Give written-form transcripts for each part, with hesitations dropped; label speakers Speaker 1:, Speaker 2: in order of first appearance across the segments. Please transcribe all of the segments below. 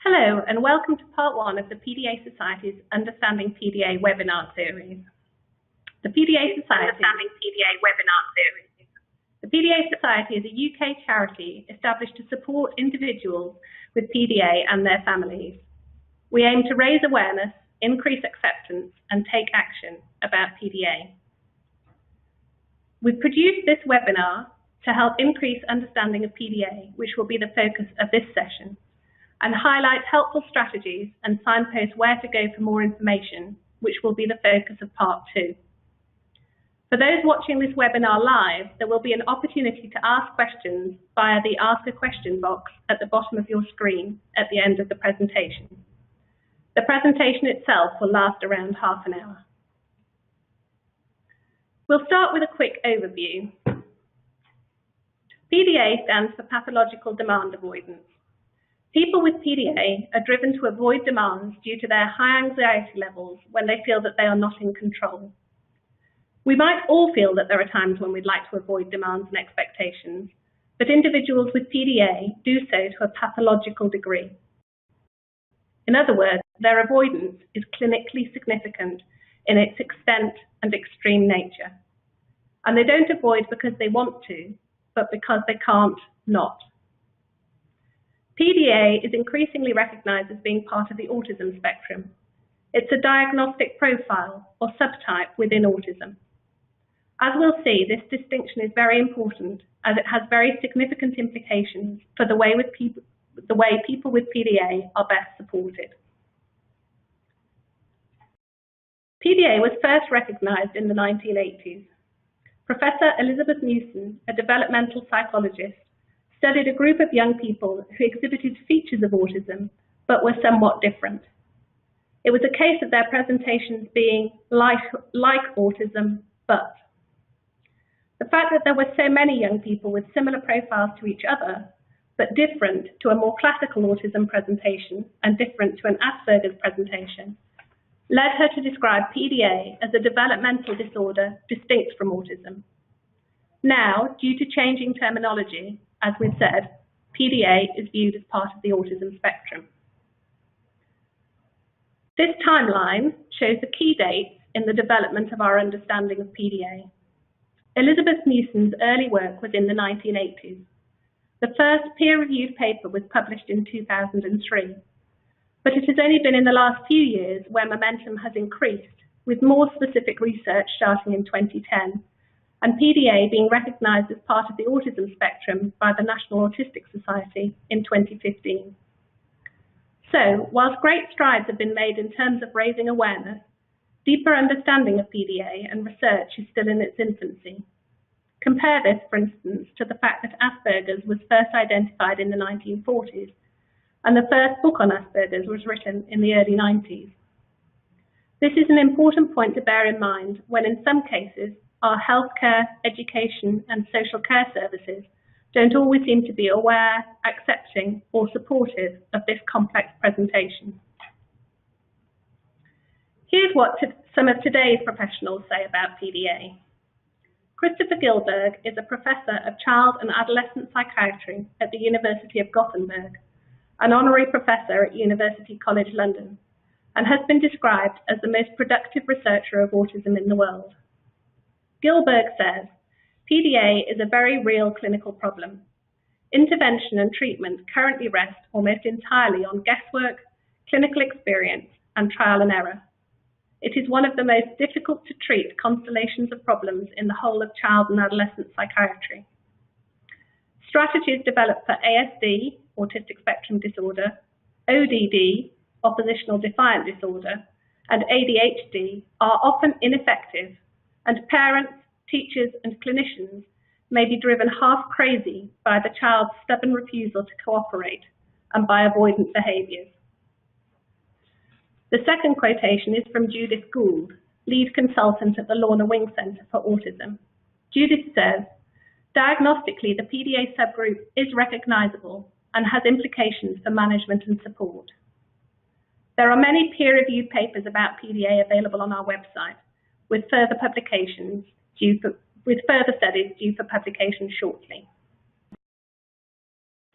Speaker 1: Hello and welcome to part 1 of the PDA Society's Understanding PDA webinar series. The PDA Society is a UK charity established to support individuals with PDA and their families. We aim to raise awareness, increase acceptance and take action about PDA. We've produced this webinar to help increase understanding of PDA, which will be the focus of this session, and highlight helpful strategies and signpost where to go for more information, which will be the focus of part 2. For those watching this webinar live, there will be an opportunity to ask questions via the Ask a Question box at the bottom of your screen at the end of the presentation. The presentation itself will last around half an hour. We'll start with a quick overview. PDA stands for pathological demand avoidance. People with PDA are driven to avoid demands due to their high anxiety levels when they feel that they are not in control. We might all feel that there are times when we'd like to avoid demands and expectations, but individuals with PDA do so to a pathological degree. In other words, their avoidance is clinically significant in its extent and extreme nature. And they don't avoid because they want to, but because they can't not. PDA is increasingly recognized as being part of the autism spectrum. It's a diagnostic profile or subtype within autism. As we'll see, this distinction is very important as it has very significant implications for the way people with PDA are best supported. PDA was first recognized in the 1980s. Professor Elizabeth Newson, a developmental psychologist, studied a group of young people who exhibited features of autism, but were somewhat different. It was a case of their presentations being like autism, but. The fact that there were so many young people with similar profiles to each other, but different to a more classical autism presentation and different to an Asperger's presentation, led her to describe PDA as a developmental disorder distinct from autism. Now, due to changing terminology, as we've said, PDA is viewed as part of the autism spectrum. This timeline shows the key dates in the development of our understanding of PDA. Elizabeth Newson's early work was in the 1980s. The first peer-reviewed paper was published in 2003, but it has only been in the last few years where momentum has increased, with more specific research starting in 2010, and PDA being recognized as part of the autism spectrum by the National Autistic Society in 2015. So, whilst great strides have been made in terms of raising awareness, deeper understanding of PDA and research is still in its infancy. Compare this, for instance, to the fact that Asperger's was first identified in the 1940s, and the first book on Asperger's was written in the early 90s. This is an important point to bear in mind when, in some cases, our healthcare, education and social care services don't always seem to be aware, accepting or supportive of this complex presentation. Here's what some of today's professionals say about PDA. Christopher Gilberg is a professor of child and adolescent psychiatry at the University of Gothenburg, an honorary professor at University College London, and has been described as the most productive researcher of autism in the world. Gilberg says, PDA is a very real clinical problem. Intervention and treatment currently rest almost entirely on guesswork, clinical experience, and trial and error. It is one of the most difficult to treat constellations of problems in the whole of child and adolescent psychiatry. Strategies developed for ASD, autistic spectrum disorder, ODD, oppositional defiant disorder, and ADHD are often ineffective, and parents, teachers, and clinicians may be driven half crazy by the child's stubborn refusal to cooperate and by avoidant behaviours. The second quotation is from Judith Gould, lead consultant at the Lorna Wing Centre for Autism. Judith says, diagnostically, the PDA subgroup is recognisable and has implications for management and support. There are many peer-reviewed papers about PDA available on our website, with further studies due for publication shortly.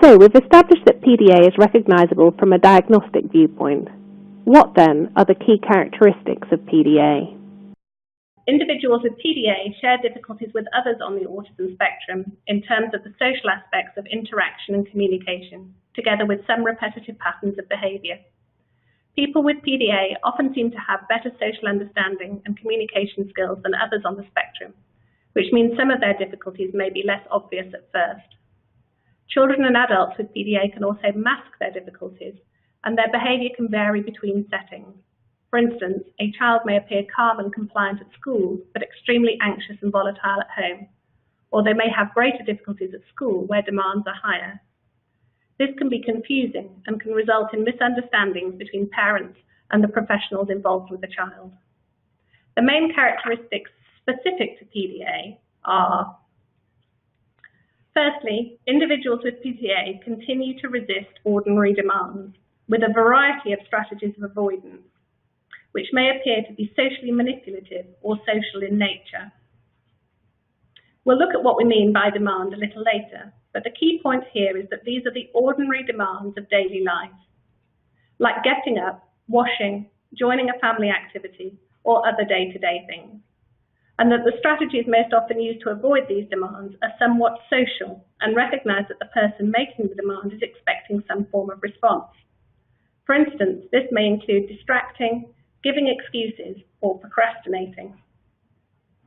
Speaker 2: So we've established that PDA is recognisable from a diagnostic viewpoint. What then are the key characteristics of PDA?
Speaker 1: Individuals with PDA share difficulties with others on the autism spectrum in terms of the social aspects of interaction and communication, together with some repetitive patterns of behaviour. People with PDA often seem to have better social understanding and communication skills than others on the spectrum, which means some of their difficulties may be less obvious at first. Children and adults with PDA can also mask their difficulties, and their behaviour can vary between settings. For instance, a child may appear calm and compliant at school, but extremely anxious and volatile at home, or they may have greater difficulties at school where demands are higher. This can be confusing and can result in misunderstandings between parents and the professionals involved with the child. The main characteristics specific to PDA are: firstly, individuals with PDA continue to resist ordinary demands with a variety of strategies of avoidance, which may appear to be socially manipulative or social in nature. We'll look at what we mean by demand a little later, but the key point here is that these are the ordinary demands of daily life, like getting up, washing, joining a family activity, or other day-to-day things, and that the strategies most often used to avoid these demands are somewhat social and recognise that the person making the demand is expecting some form of response. For instance, this may include distracting, giving excuses, or procrastinating.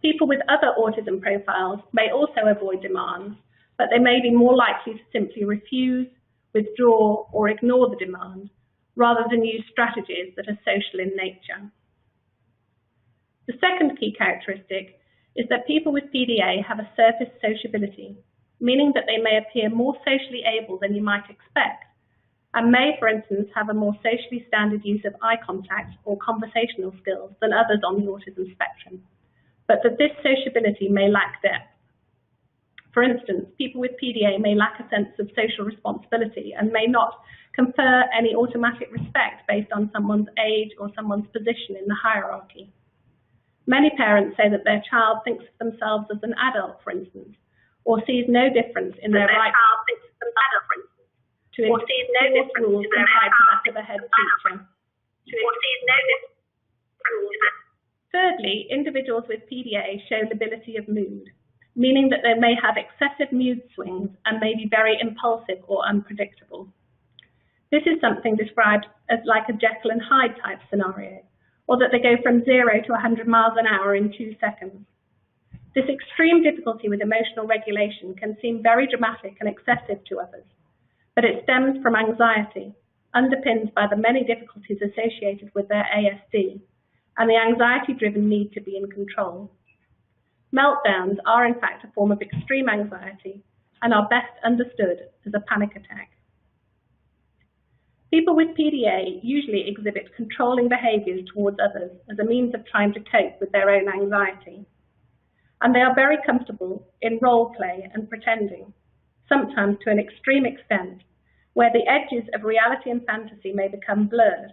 Speaker 1: People with other autism profiles may also avoid demands, but they may be more likely to simply refuse, withdraw, or ignore the demand, rather than use strategies that are social in nature. The second key characteristic is that people with PDA have a surface sociability, meaning that they may appear more socially able than you might expect, and may, for instance, have a more socially standard use of eye contact or conversational skills than others on the autism spectrum, but that this sociability may lack depth. For instance, people with PDA may lack a sense of social responsibility and may not confer any automatic respect based on someone's age or someone's position in the hierarchy. Many parents say that their child thinks of themselves as an adult, for instance, or sees no difference in their right to enforce rules and fight that of a head teacher. Thirdly, individuals with PDA show lability of mood, meaning that they may have excessive mood swings and may be very impulsive or unpredictable. This is something described as like a Jekyll and Hyde type scenario, or that they go from 0 to 100 miles an hour in 2 seconds. This extreme difficulty with emotional regulation can seem very dramatic and excessive to others, but it stems from anxiety, underpinned by the many difficulties associated with their ASD, and the anxiety-driven need to be in control. Meltdowns are in fact a form of extreme anxiety and are best understood as a panic attack. People with PDA usually exhibit controlling behaviours towards others as a means of trying to cope with their own anxiety. And they are very comfortable in role play and pretending, sometimes to an extreme extent, where the edges of reality and fantasy may become blurred.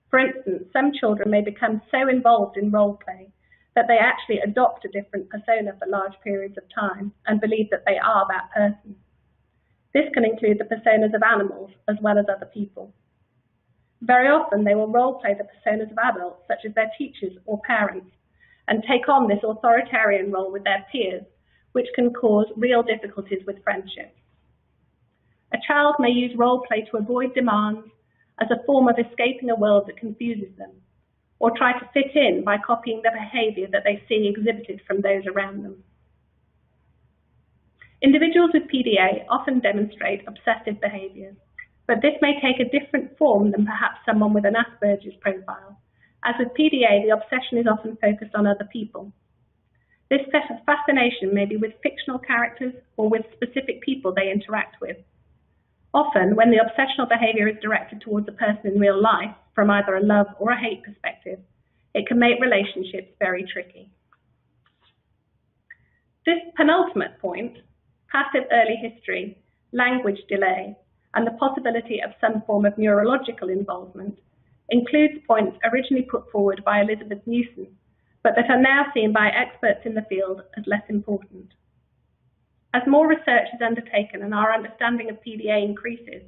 Speaker 1: For instance, some children may become so involved in role play that they actually adopt a different persona for large periods of time and believe that they are that person. This can include the personas of animals as well as other people. Very often they will role play the personas of adults, such as their teachers or parents, and take on this authoritarian role with their peers, which can cause real difficulties with friendships. A child may use role play to avoid demands as a form of escaping a world that confuses them, or try to fit in by copying the behaviour that they see exhibited from those around them. Individuals with PDA often demonstrate obsessive behaviours, but this may take a different form than perhaps someone with an Asperger's profile. As with PDA, the obsession is often focused on other people. This fascination may be with fictional characters or with specific people they interact with. Often, when the obsessional behaviour is directed towards a person in real life, from either a love or a hate perspective, it can make relationships very tricky. This penultimate point, passive early history, language delay, and the possibility of some form of neurological involvement, includes points originally put forward by Elizabeth Newson, but that are now seen by experts in the field as less important. As more research is undertaken and our understanding of PDA increases,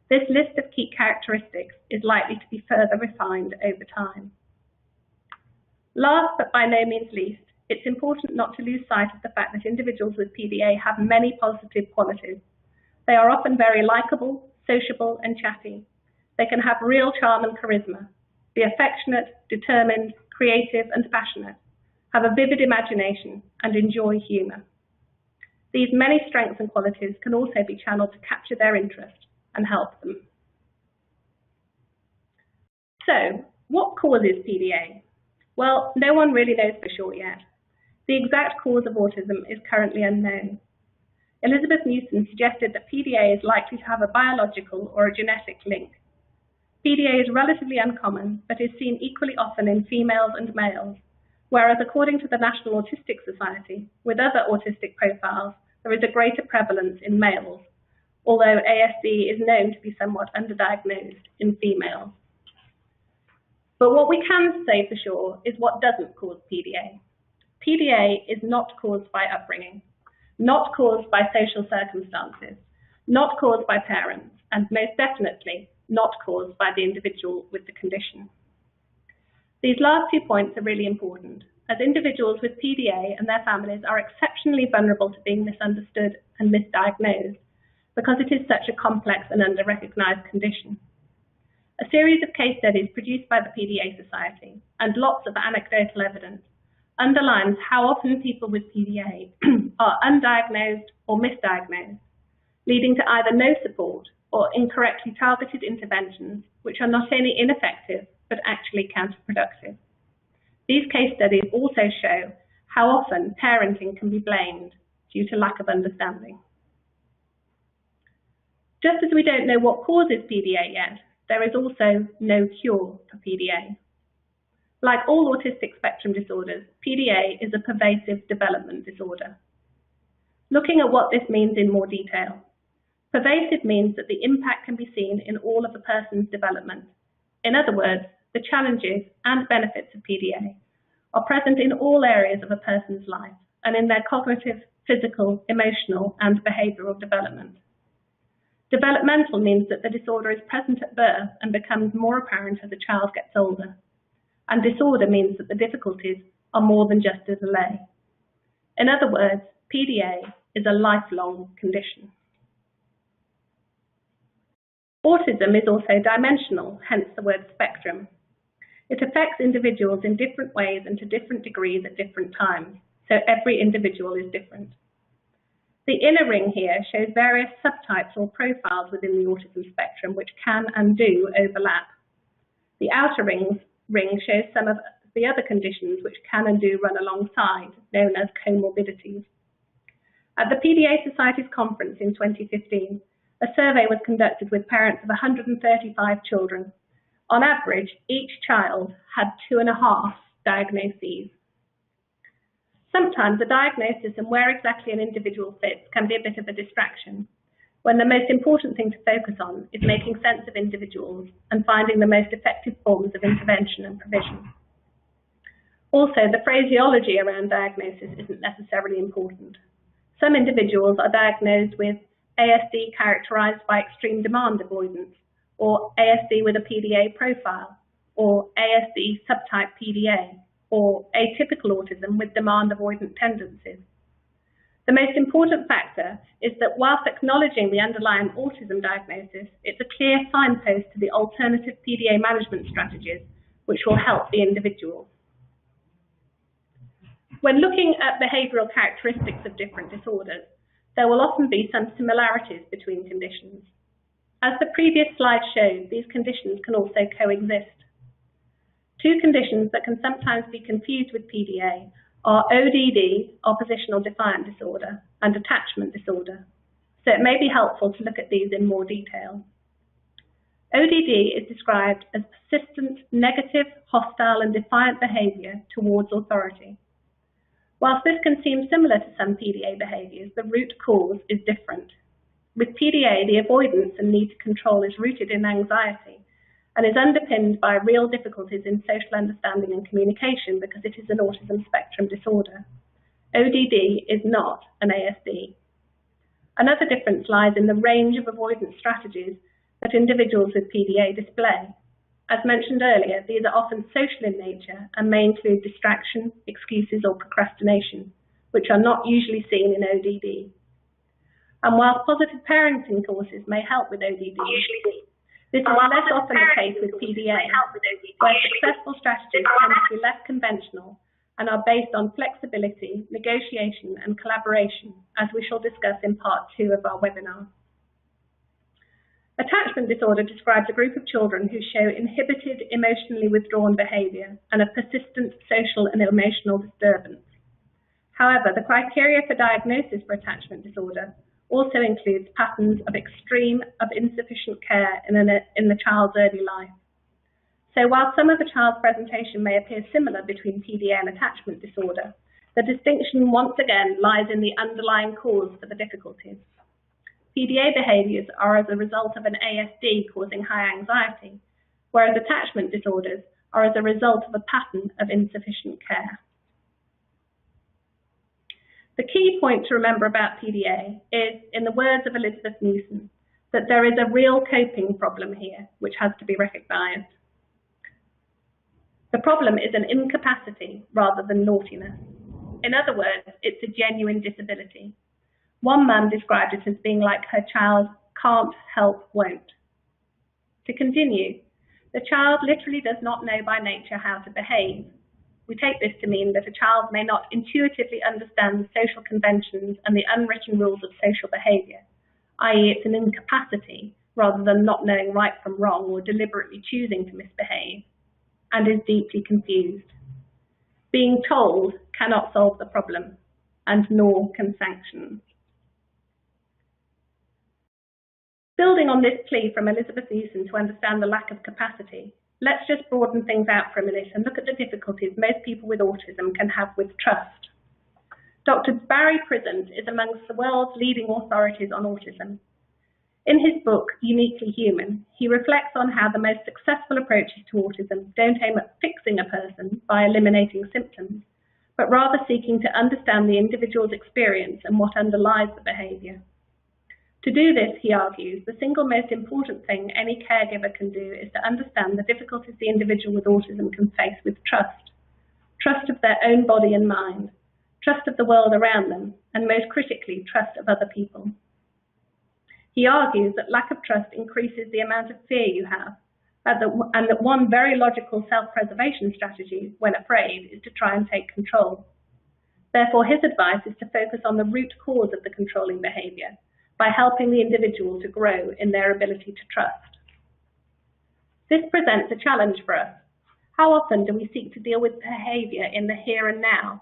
Speaker 1: this list of key characteristics is likely to be further refined over time. Last but by no means least, it's important not to lose sight of the fact that individuals with PDA have many positive qualities. They are often very likable, sociable, and chatty. They can have real charm and charisma, be affectionate, determined, creative, and passionate, have a vivid imagination, and enjoy humour. These many strengths and qualities can also be channeled to capture their interest and help them. So, what causes PDA? Well, no one really knows for sure yet. The exact cause of autism is currently unknown. Elizabeth Newson suggested that PDA is likely to have a biological or a genetic link. PDA is relatively uncommon, but is seen equally often in females and males, whereas according to the National Autistic Society, with other autistic profiles, there is a greater prevalence in males, although ASD is known to be somewhat underdiagnosed in females. But what we can say for sure is what doesn't cause PDA. PDA is not caused by upbringing, not caused by social circumstances, not caused by parents, and most definitely not caused by the individual with the condition. These last 2 points are really important, as individuals with PDA and their families are exceptionally vulnerable to being misunderstood and misdiagnosed because it is such a complex and under-recognized condition. A series of case studies produced by the PDA Society and lots of anecdotal evidence underlines how often people with PDA are undiagnosed or misdiagnosed, leading to either no support or incorrectly targeted interventions, which are not only ineffective, but actually counterproductive. These case studies also show how often parenting can be blamed due to lack of understanding. Just as we don't know what causes PDA yet, there is also no cure for PDA. Like all autistic spectrum disorders, PDA is a pervasive development disorder. Looking at what this means in more detail, pervasive means that the impact can be seen in all of a person's development. In other words, the challenges and benefits of PDA are present in all areas of a person's life and in their cognitive, physical, emotional, and behavioural development. Developmental means that the disorder is present at birth and becomes more apparent as a child gets older. And disorder means that the difficulties are more than just a delay. In other words, PDA is a lifelong condition. Autism is also dimensional, hence the word spectrum. It affects individuals in different ways and to different degrees at different times, so every individual is different. The inner ring here shows various subtypes or profiles within the autism spectrum which can and do overlap. The outer ring shows some of the other conditions which can and do run alongside, known as comorbidities. At the PDA Society's conference in 2015, a survey was conducted with parents of 135 children. On average, each child had 2.5 diagnoses. Sometimes the diagnosis and where exactly an individual fits can be a bit of a distraction, when the most important thing to focus on is making sense of individuals and finding the most effective forms of intervention and provision. Also, the phraseology around diagnosis isn't necessarily important. Some individuals are diagnosed with ASD characterized by extreme demand avoidance, or ASD with a PDA profile, or ASD subtype PDA, or atypical autism with demand avoidant tendencies. The most important factor is that whilst acknowledging the underlying autism diagnosis, it's a clear signpost to the alternative PDA management strategies which will help the individual. When looking at behavioural characteristics of different disorders, there will often be some similarities between conditions. As the previous slide showed, these conditions can also coexist. Two conditions that can sometimes be confused with PDA are ODD, oppositional defiant disorder, and attachment disorder. So it may be helpful to look at these in more detail. ODD is described as persistent, negative, hostile, and defiant behaviour towards authority. Whilst this can seem similar to some PDA behaviours, the root cause is different. With PDA, the avoidance and need to control is rooted in anxiety and is underpinned by real difficulties in social understanding and communication because it is an autism spectrum disorder. ODD is not an ASD. Another difference lies in the range of avoidance strategies that individuals with PDA display. As mentioned earlier, these are often social in nature and may include distraction, excuses, or procrastination, which are not usually seen in ODD. And while positive parenting courses may help with ODD, this is less often the case with PDA, where successful strategies tend to be less conventional and are based on flexibility, negotiation, and collaboration, as we shall discuss in part 2 of our webinar. Attachment disorder describes a group of children who show inhibited, emotionally withdrawn behaviour and a persistent social and emotional disturbance. However, the criteria for diagnosis for attachment disorder also includes patterns of insufficient care in the child's early life. So while some of the child's presentation may appear similar between PDA and attachment disorder, the distinction once again lies in the underlying cause for the difficulties. PDA behaviours are as a result of an ASD causing high anxiety, whereas attachment disorders are as a result of a pattern of insufficient care. The key point to remember about PDA is, in the words of Elizabeth Newson, that there is a real coping problem here, which has to be recognised. The problem is an incapacity rather than naughtiness. In other words, it's a genuine disability. One mum described it as being like her child can't help won't. To continue, the child literally does not know by nature how to behave. We take this to mean that a child may not intuitively understand the social conventions and the unwritten rules of social behaviour, i.e. it's an incapacity rather than not knowing right from wrong or deliberately choosing to misbehave, and is deeply confused. Being told cannot solve the problem, and nor can sanctions. Building on this plea from Elizabeth Newson to understand the lack of capacity, let's just broaden things out for a minute and look at the difficulties most people with autism can have with trust. Dr. Barry Prisant is amongst the world's leading authorities on autism. In his book, Uniquely Human, he reflects on how the most successful approaches to autism don't aim at fixing a person by eliminating symptoms, but rather seeking to understand the individual's experience and what underlies the behaviour. To do this, he argues, the single most important thing any caregiver can do is to understand the difficulties the individual with autism can face with trust. Trust of their own body and mind, trust of the world around them, and most critically, trust of other people. He argues that lack of trust increases the amount of fear you have, and that one very logical self-preservation strategy, when afraid, is to try and take control. Therefore, his advice is to focus on the root cause of the controlling behaviour, by helping the individual to grow in their ability to trust. This presents a challenge for us. How often do we seek to deal with behaviour in the here and now,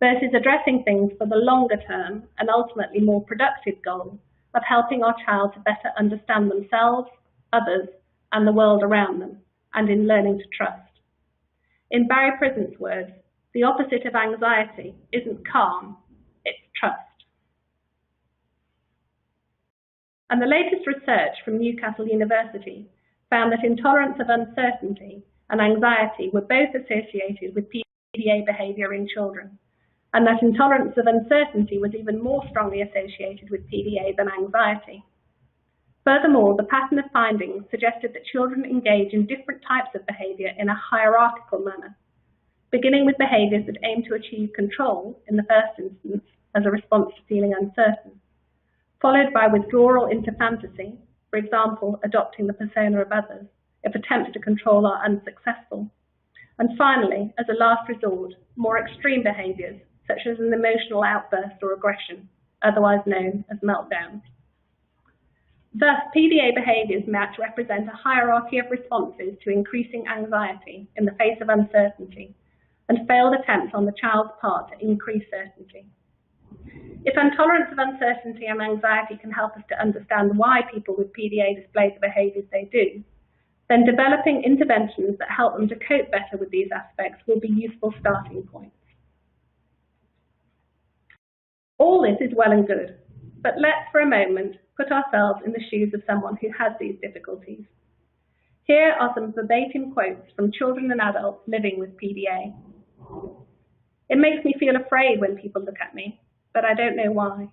Speaker 1: versus addressing things for the longer term and ultimately more productive goal of helping our child to better understand themselves, others, and the world around them, and in learning to trust? In Barry Prisant's words, the opposite of anxiety isn't calm, it's trust. And the latest research from Newcastle University found that intolerance of uncertainty and anxiety were both associated with PDA behaviour in children, and that intolerance of uncertainty was even more strongly associated with PDA than anxiety. Furthermore, the pattern of findings suggested that children engage in different types of behaviour in a hierarchical manner, beginning with behaviours that aim to achieve control in the first instance as a response to feeling uncertain, followed by withdrawal into fantasy, for example, adopting the persona of others, if attempts to control are unsuccessful, and finally, as a last resort, more extreme behaviours, such as an emotional outburst or aggression, otherwise known as meltdowns. Thus, PDA behaviours might represent a hierarchy of responses to increasing anxiety in the face of uncertainty, and failed attempts on the child's part to increase certainty. If intolerance of uncertainty and anxiety can help us to understand why people with PDA display the behaviours they do, then developing interventions that help them to cope better with these aspects will be useful starting points. All this is well and good, but let's for a moment put ourselves in the shoes of someone who has these difficulties. Here are some verbatim quotes from children and adults living with PDA. It makes me feel afraid when people look at me, but I don't know why.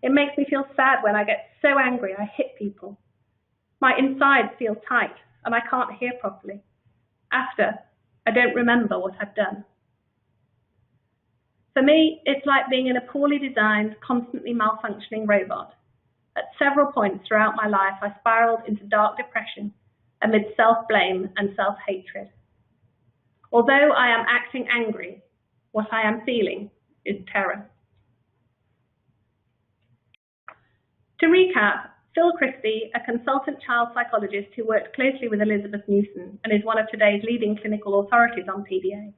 Speaker 1: It makes me feel sad when I get so angry I hit people. My insides feel tight and I can't hear properly. After, I don't remember what I've done. For me, it's like being in a poorly designed, constantly malfunctioning robot. At several points throughout my life, I spiraled into dark depression amid self-blame and self-hatred. Although I am acting angry, what I am feeling is terror. To recap, Phil Christie, a consultant child psychologist who worked closely with Elizabeth Newson and is one of today's leading clinical authorities on PDA,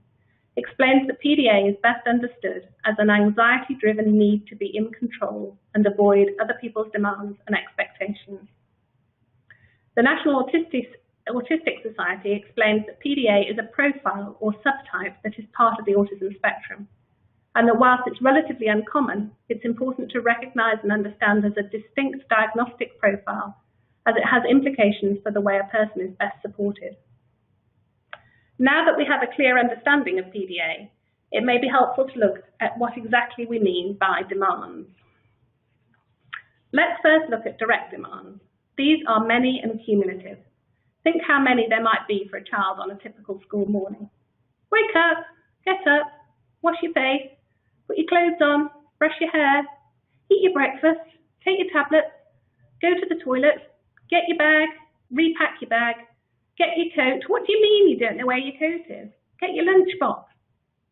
Speaker 1: explains that PDA is best understood as an anxiety-driven need to be in control and avoid other people's demands and expectations. The National Autistic Society explains that PDA is a profile or subtype that is part of the autism spectrum, and that whilst it's relatively uncommon, it's important to recognize and understand as a distinct diagnostic profile, as it has implications for the way a person is best supported. Now that we have a clear understanding of PDA, it may be helpful to look at what exactly we mean by demands. Let's first look at direct demands. These are many and cumulative. Think how many there might be for a child on a typical school morning. Wake up, get up, wash your face, put your clothes on, brush your hair, eat your breakfast, take your tablets, go to the toilet, get your bag, repack your bag, get your coat. What do you mean you don't know where your coat is? Get your lunchbox.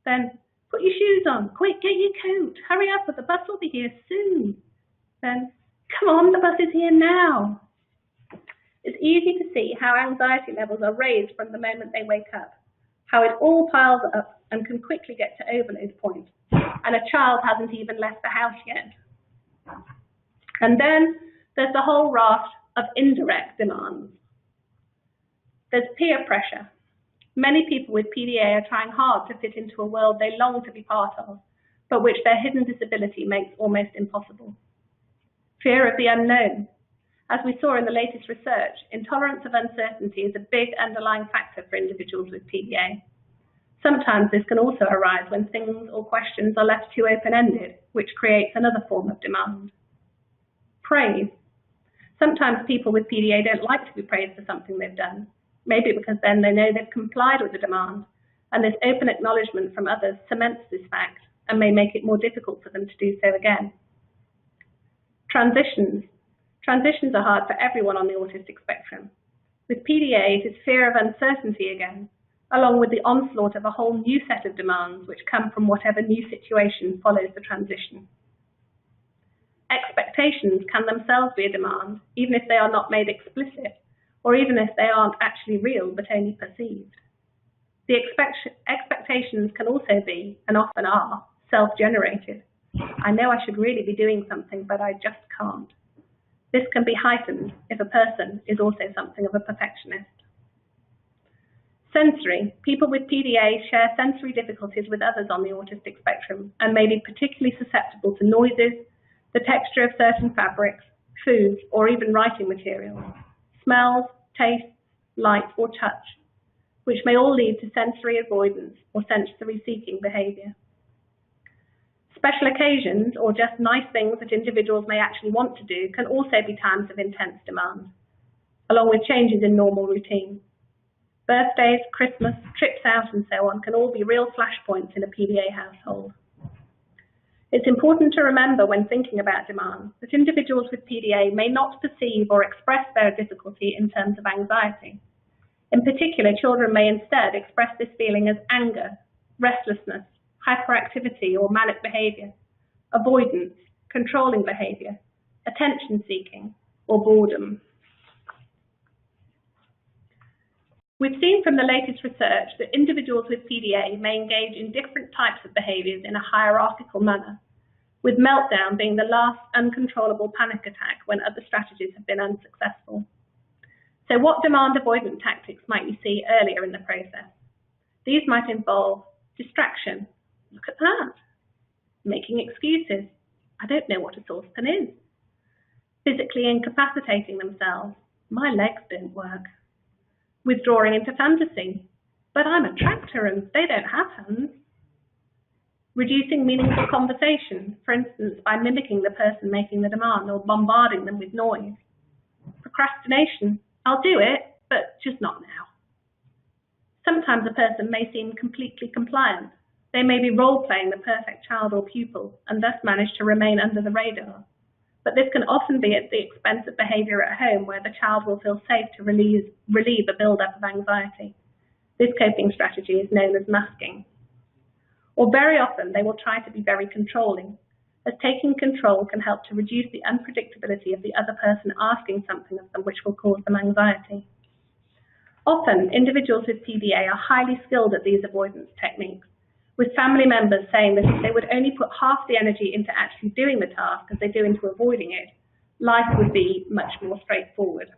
Speaker 1: Then put your shoes on. Quick, get your coat. Hurry up, or the bus will be here soon. Then, come on, the bus is here now. It's easy to see how anxiety levels are raised from the moment they wake up, how it all piles up and can quickly get to overload point, and a child hasn't even left the house yet. And then there's the whole raft of indirect demands. There's peer pressure. Many people with PDA are trying hard to fit into a world they long to be part of, but which their hidden disability makes almost impossible. Fear of the unknown. As we saw in the latest research, intolerance of uncertainty is a big underlying factor for individuals with PDA. Sometimes this can also arise when things or questions are left too open-ended, which creates another form of demand. Praise. Sometimes people with PDA don't like to be praised for something they've done, maybe because then they know they've complied with the demand, and this open acknowledgement from others cements this fact and may make it more difficult for them to do so again. Transitions. Transitions are hard for everyone on the autistic spectrum. With PDA, it is fear of uncertainty again, along with the onslaught of a whole new set of demands which come from whatever new situation follows the transition. Expectations can themselves be a demand, even if they are not made explicit, or even if they aren't actually real but only perceived. The expectations can also be, and often are, self-generated. I know I should really be doing something, but I just can't. This can be heightened if a person is also something of a perfectionist. Sensory. People with PDA share sensory difficulties with others on the autistic spectrum and may be particularly susceptible to noises, the texture of certain fabrics, foods, or even writing materials, smells, tastes, light, or touch, which may all lead to sensory avoidance or sensory-seeking behaviour. Special occasions, or just nice things that individuals may actually want to do, can also be times of intense demand, along with changes in normal routine. Birthdays, Christmas, trips out, and so on can all be real flashpoints in a PDA household. It's important to remember when thinking about demand that individuals with PDA may not perceive or express their difficulty in terms of anxiety. In particular, children may instead express this feeling as anger, restlessness, hyperactivity or manic behaviour, avoidance, controlling behaviour, attention-seeking, or boredom. We've seen from the latest research that individuals with PDA may engage in different types of behaviours in a hierarchical manner, with meltdown being the last uncontrollable panic attack when other strategies have been unsuccessful. So what demand avoidance tactics might you see earlier in the process? These might involve distraction. Look at that. Making excuses. I don't know what a saucepan is. Physically incapacitating themselves. My legs don't work. Withdrawing into fantasy. But I'm a tractor and they don't have hands. reducing meaningful conversation, for instance, by mimicking the person making the demand or bombarding them with noise. Procrastination, I'll do it, but just not now. Sometimes a person may seem completely compliant. They may be role-playing the perfect child or pupil and thus manage to remain under the radar. But this can often be at the expense of behaviour at home where the child will feel safe to relieve a build-up of anxiety. This coping strategy is known as masking. Or very often they will try to be very controlling, as taking control can help to reduce the unpredictability of the other person asking something of them which will cause them anxiety. Often, individuals with PDA are highly skilled at these avoidance techniques, with family members saying that if they would only put half the energy into actually doing the task as they do into avoiding it, life would be much more straightforward.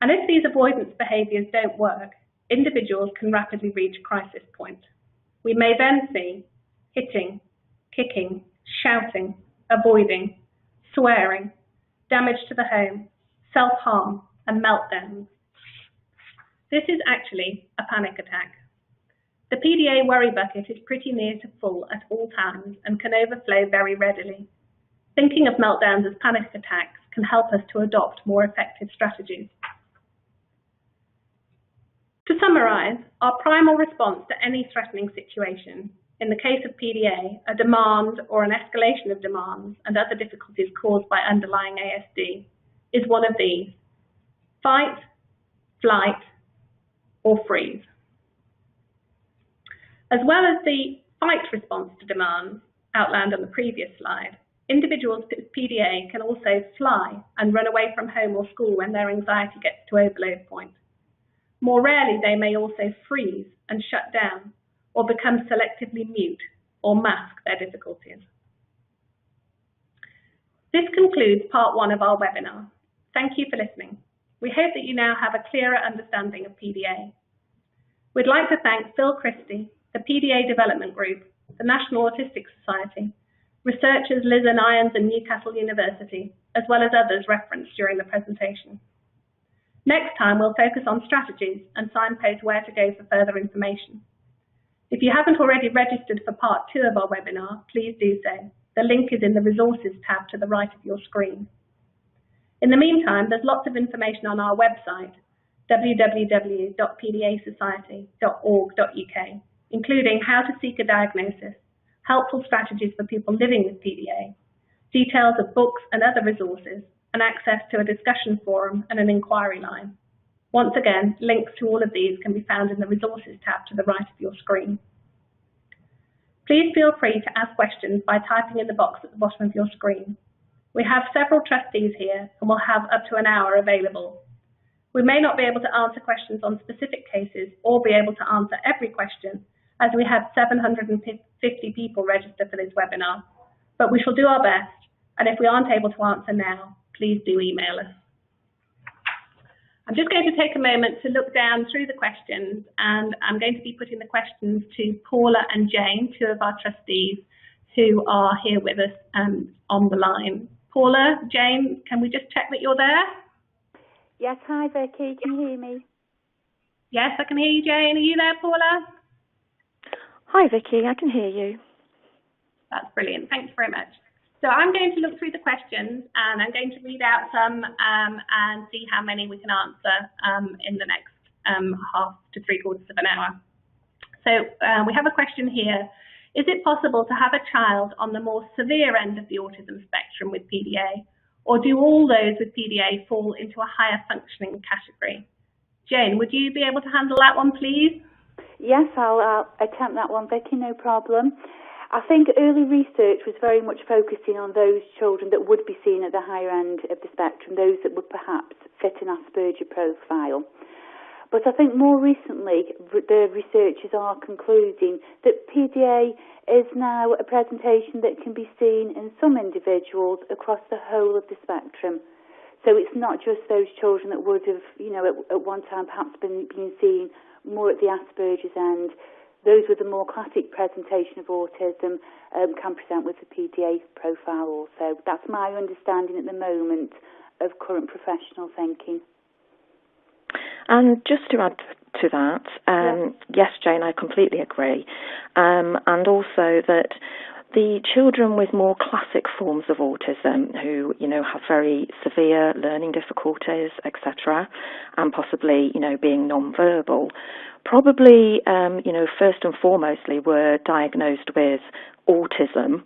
Speaker 1: And if these avoidance behaviours don't work, individuals can rapidly reach a crisis point. We may then see hitting, kicking, shouting, avoiding, swearing, damage to the home, self-harm, and meltdowns. This is actually a panic attack. The PDA worry bucket is pretty near to full at all times and can overflow very readily. Thinking of meltdowns as panic attacks can help us to adopt more effective strategies. To summarise, our primal response to any threatening situation, in the case of PDA, a demand or an escalation of demands and other difficulties caused by underlying ASD, is one of these: fight, flight, or freeze. As well as the fight response to demands outlined on the previous slide, individuals with PDA can also fly and run away from home or school when their anxiety gets to overload point. More rarely, they may also freeze and shut down or become selectively mute or mask their difficulties. This concludes part 1 of our webinar. Thank you for listening. We hope that you now have a clearer understanding of PDA. We'd like to thank Phil Christie, the PDA Development Group, the National Autistic Society, researchers Liz Irons and Newcastle University, as well as others referenced during the presentation. Next time, we'll focus on strategies and signpost where to go for further information. If you haven't already registered for part 2 of our webinar, please do so. The link is in the Resources tab to the right of your screen. In the meantime, there's lots of information on our website, www.pdasociety.org.uk, including how to seek a diagnosis, helpful strategies for people living with PDA, details of books and other resources, and access to a discussion forum and an inquiry line. Once again, links to all of these can be found in the Resources tab to the right of your screen. Please feel free to ask questions by typing in the box at the bottom of your screen. We have several trustees here and will have up to an hour available. We may not be able to answer questions on specific cases or be able to answer every question, as we had 750 people register for this webinar, but we shall do our best, and if we aren't able to answer now, please do email us. I'm just going to take a moment to look down through the questions, and I'm going to be putting the questions to Paula and Jane, 2 of our trustees who are here with us on the line. Paula, Jane, can we just check that you're there?
Speaker 3: Yes, hi Vicky, can you hear me?
Speaker 1: Yes, I can hear you, Jane. Are you there, Paula?
Speaker 3: Hi Vicky, I can hear you.
Speaker 1: That's brilliant, thanks very much. So I'm going to look through the questions and I'm going to read out some and see how many we can answer in the next half to 3/4 of an hour. So we have a question here. Is it possible to have a child on the more severe end of the autism spectrum with PDA, or do all those with PDA fall into a higher functioning category? Jane, would you be able to handle that one, please?
Speaker 3: Yes, I'll attempt that one, Vicky, no problem. I think early research was very much focusing on those children that would be seen at the higher end of the spectrum, those that would perhaps fit an Asperger profile. But I think more recently, the researchers are concluding that PDA is now a presentation that can be seen in some individuals across the whole of the spectrum. So it's not just those children that would have, at one time perhaps been seen more at the Asperger's end. Those with a more classic presentation of autism can present with the PDA profile also. That's my understanding at the moment of current professional thinking.
Speaker 4: And just to add to that. Yes, Jane, I completely agree. And also that the children with more classic forms of autism who, have very severe learning difficulties, etc., and possibly, being non-verbal, probably, first and foremostly were diagnosed with autism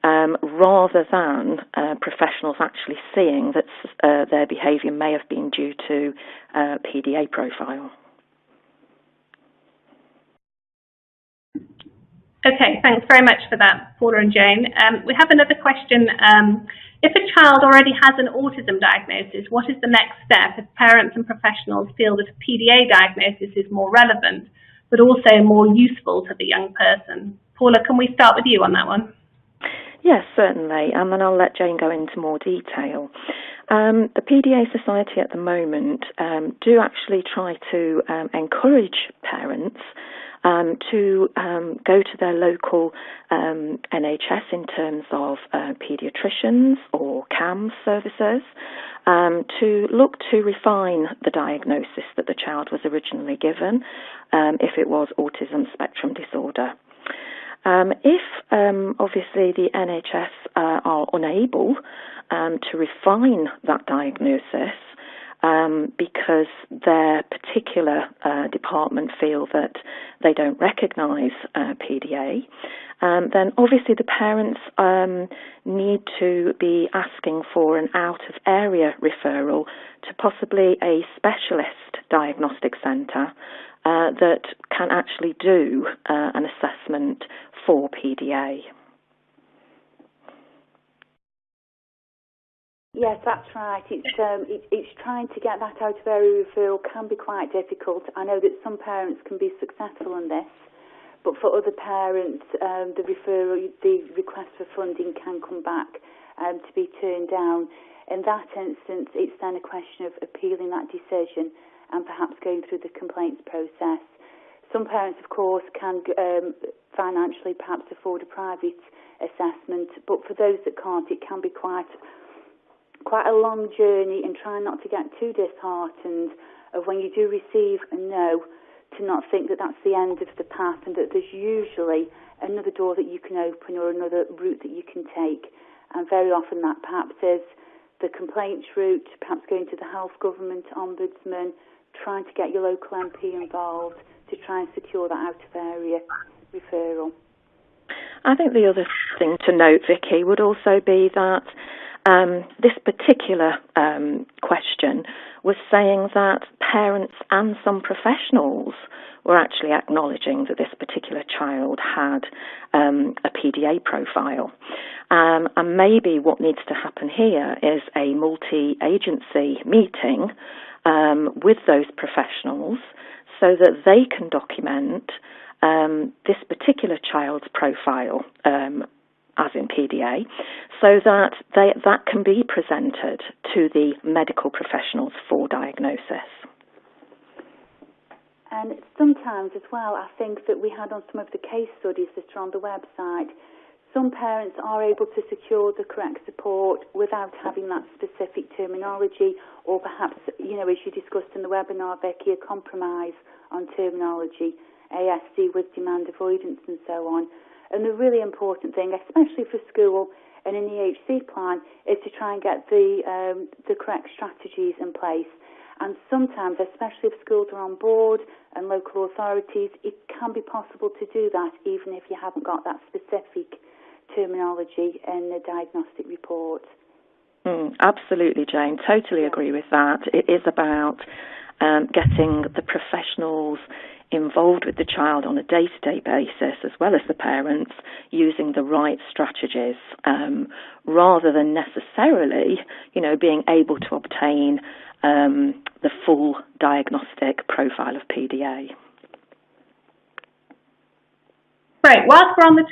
Speaker 4: rather than professionals actually seeing that their behaviour may have been due to PDA profile.
Speaker 1: Okay, thanks very much for that, Paula and Jane. We have another question. If a child already has an autism diagnosis, what is the next step if parents and professionals feel that a PDA diagnosis is more relevant, but also more useful to the young person? Paula, can we start with you on that one?
Speaker 4: Yes, certainly, and then I'll let Jane go into more detail. The PDA Society at the moment do actually try to encourage parents to go to their local NHS in terms of paediatricians or CAMS services to look to refine the diagnosis that the child was originally given if it was autism spectrum disorder. If obviously the NHS are unable to refine that diagnosis because their particular department feel that they don't recognise PDA, then obviously the parents need to be asking for an out-of-area referral to possibly a specialist diagnostic centre that can actually do an assessment for PDA.
Speaker 3: Yes, that's right. It's trying to get that out-of-area referral can be quite difficult. I know that some parents can be successful in this, but for other parents, the request for funding can come back to be turned down. In that instance, it's then a question of appealing that decision and perhaps going through the complaints process. Some parents, of course, can financially perhaps afford a private assessment, but for those that can't, it can be quite a long journey, and try not to get too disheartened of when you do receive a no, to not think that that's the end of the path and that there's usually another door that you can open or another route that you can take. And very often that perhaps is the complaints route, perhaps going to the health government ombudsman, trying to get your local MP involved to try and secure that out-of-area referral.
Speaker 4: I think the other thing to note, Vicky, would also be that this particular question was saying that parents and some professionals were actually acknowledging that this particular child had a PDA profile. And maybe what needs to happen here is a multi-agency meeting with those professionals so that they can document this particular child's profile as in PDA, so that that can be presented to the medical professionals for diagnosis.
Speaker 3: And sometimes as well, I think that we had on some of the case studies that are on the website, some parents are able to secure the correct support without having that specific terminology, or perhaps, as you discussed in the webinar, Becky, a compromise on terminology, ASD with demand avoidance and so on. And the really important thing, especially for school and in the EHC plan, is to try and get the correct strategies in place. And sometimes, especially if schools are on board and local authorities, it can be possible to do that even if you haven't got that specific terminology in the diagnostic report.
Speaker 4: Absolutely, Jane. Totally agree with that. It is about getting the professionals involved with the child on a day-to-day basis, as well as the parents, using the right strategies, rather than necessarily, being able to obtain the full diagnostic profile of PDA.
Speaker 1: Great. Whilst we're on the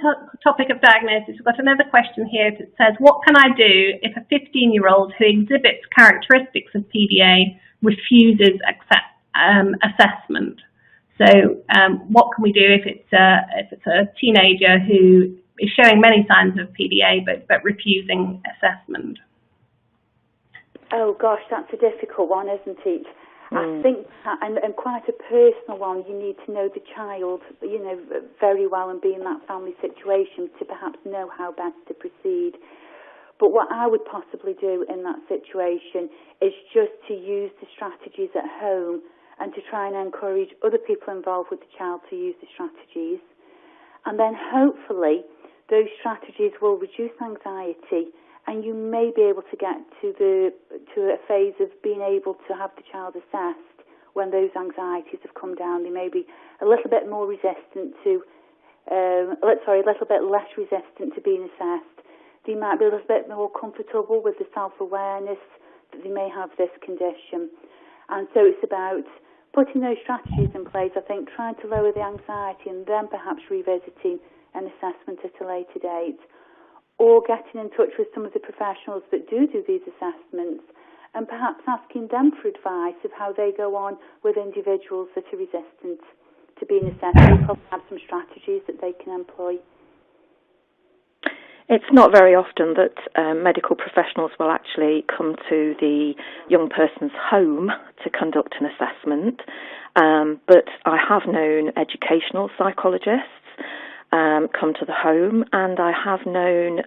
Speaker 1: topic of diagnosis, we've got another question here that says, what can I do if a 15-year-old who exhibits characteristics of PDA refuses assessment? So what can we do if it's a teenager who is showing many signs of PDA but refusing assessment?
Speaker 3: Oh gosh, that's a difficult one, isn't it? I think, and quite a personal one, you need to know the child, very well and be in that family situation to perhaps know how best to proceed. But what I would possibly do in that situation is just to use the strategies at home and to try and encourage other people involved with the child to use the strategies. And then hopefully those strategies will reduce anxiety, and you may be able to get to a phase of being able to have the child assessed when those anxieties have come down. They may be a little bit more resistant to, a little bit less resistant to being assessed. They might be a little bit more comfortable with the self-awareness that they may have this condition. And so it's about putting those strategies in place, I think, trying to lower the anxiety and then perhaps revisiting an assessment at a later date, or getting in touch with some of the professionals that do these assessments and perhaps asking them for advice of how they go on with individuals that are resistant to being assessed. They probably have some strategies that they can employ.
Speaker 4: It's not very often that medical professionals will actually come to the young person's home to conduct an assessment, but I have known educational psychologists come to the home, and I have known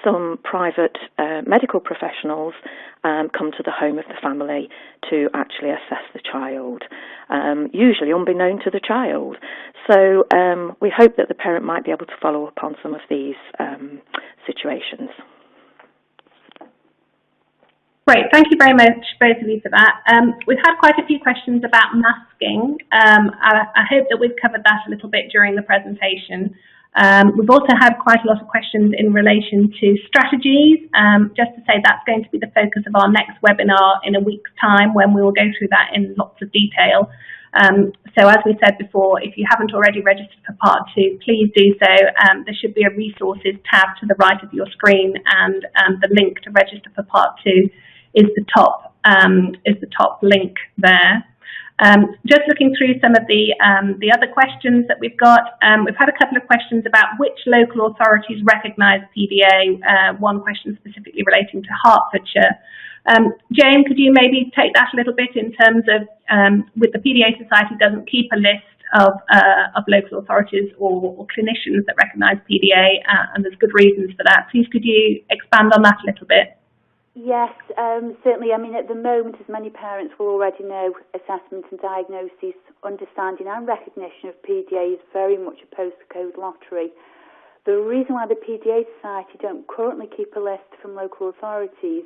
Speaker 4: some private medical professionals come to the home of the family to actually assess the child, usually unbeknown to the child. So we hope that the parent might be able to follow up on some of these situations.
Speaker 1: Great, thank you very much, both of you, for that. We've had quite a few questions about masking. I hope that we've covered that a little bit during the presentation. We've also had quite a lot of questions in relation to strategies. Just to say, that's going to be the focus of our next webinar in a week's time, when we will go through that in lots of detail. So as we said before, if you haven't already registered for part 2, please do so. There should be a resources tab to the right of your screen, and the link to register for part 2 is the top link there. Just looking through some of the other questions that we've got, we've had a couple of questions about which local authorities recognise PDA, one question specifically relating to Hertfordshire. Jane, could you maybe take that a little bit in terms of, with the PDA Society doesn't keep a list of local authorities or clinicians that recognise PDA, and there's good reasons for that. Please could you expand on that a little bit?
Speaker 3: Yes, certainly. I mean, at the moment, as many parents will already know, assessment and diagnosis, understanding and recognition of PDA is very much a postcode lottery. The reason why the PDA Society don't currently keep a list from local authorities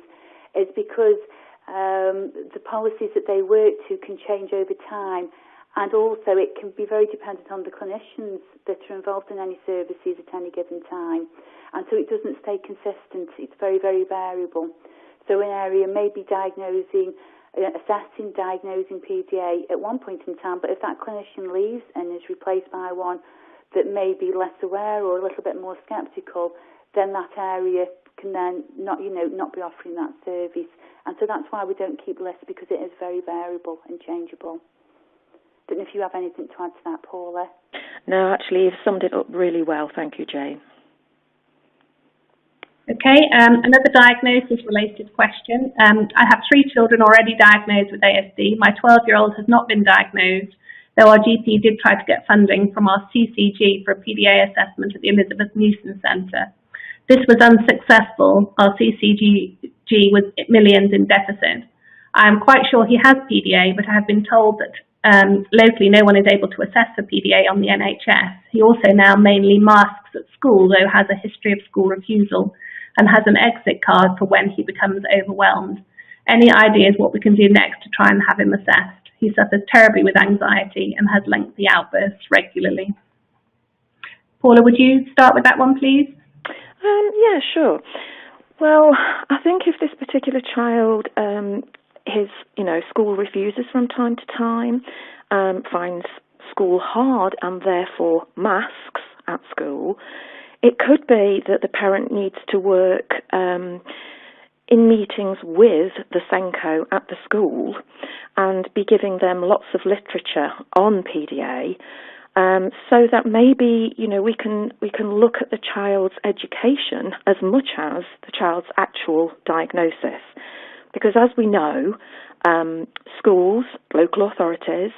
Speaker 3: is because the policies that they work to can change over time, and also it can be very dependent on the clinicians that are involved in any services at any given time, and so it doesn't stay consistent. It's very, very variable. So an area may be diagnosing PDA at one point in time, but if that clinician leaves and is replaced by one that may be less aware or a little bit more sceptical, then that area can then not be offering that service. And so that's why we don't keep lists, because it is very variable and changeable. Don't know if you have anything to add to that, Paula.
Speaker 4: No, actually, you've summed it up really well. Thank you, Jane.
Speaker 1: Okay, another diagnosis-related question. I have 3 children already diagnosed with ASD. My 12-year-old has not been diagnosed, though our GP did try to get funding from our CCG for a PDA assessment at the Elizabeth Newson Centre. This was unsuccessful. Our CCG was millions in deficit. I am quite sure he has PDA, but I have been told that locally no one is able to assess for PDA on the NHS. He also now mainly masks at school, though has a history of school refusal, and has an exit card for when he becomes overwhelmed. Any ideas what we can do next to try and have him assessed? He suffers terribly with anxiety and has lengthy outbursts regularly. Paula, would you start with that one, please?
Speaker 4: Yeah, sure. Well, I think if this particular child, his school refuses from time to time, finds school hard and therefore masks at school, it could be that the parent needs to work in meetings with the SENCO at the school and be giving them lots of literature on PDA, so that maybe we can look at the child's education as much as the child's actual diagnosis, because as we know, schools, local authorities,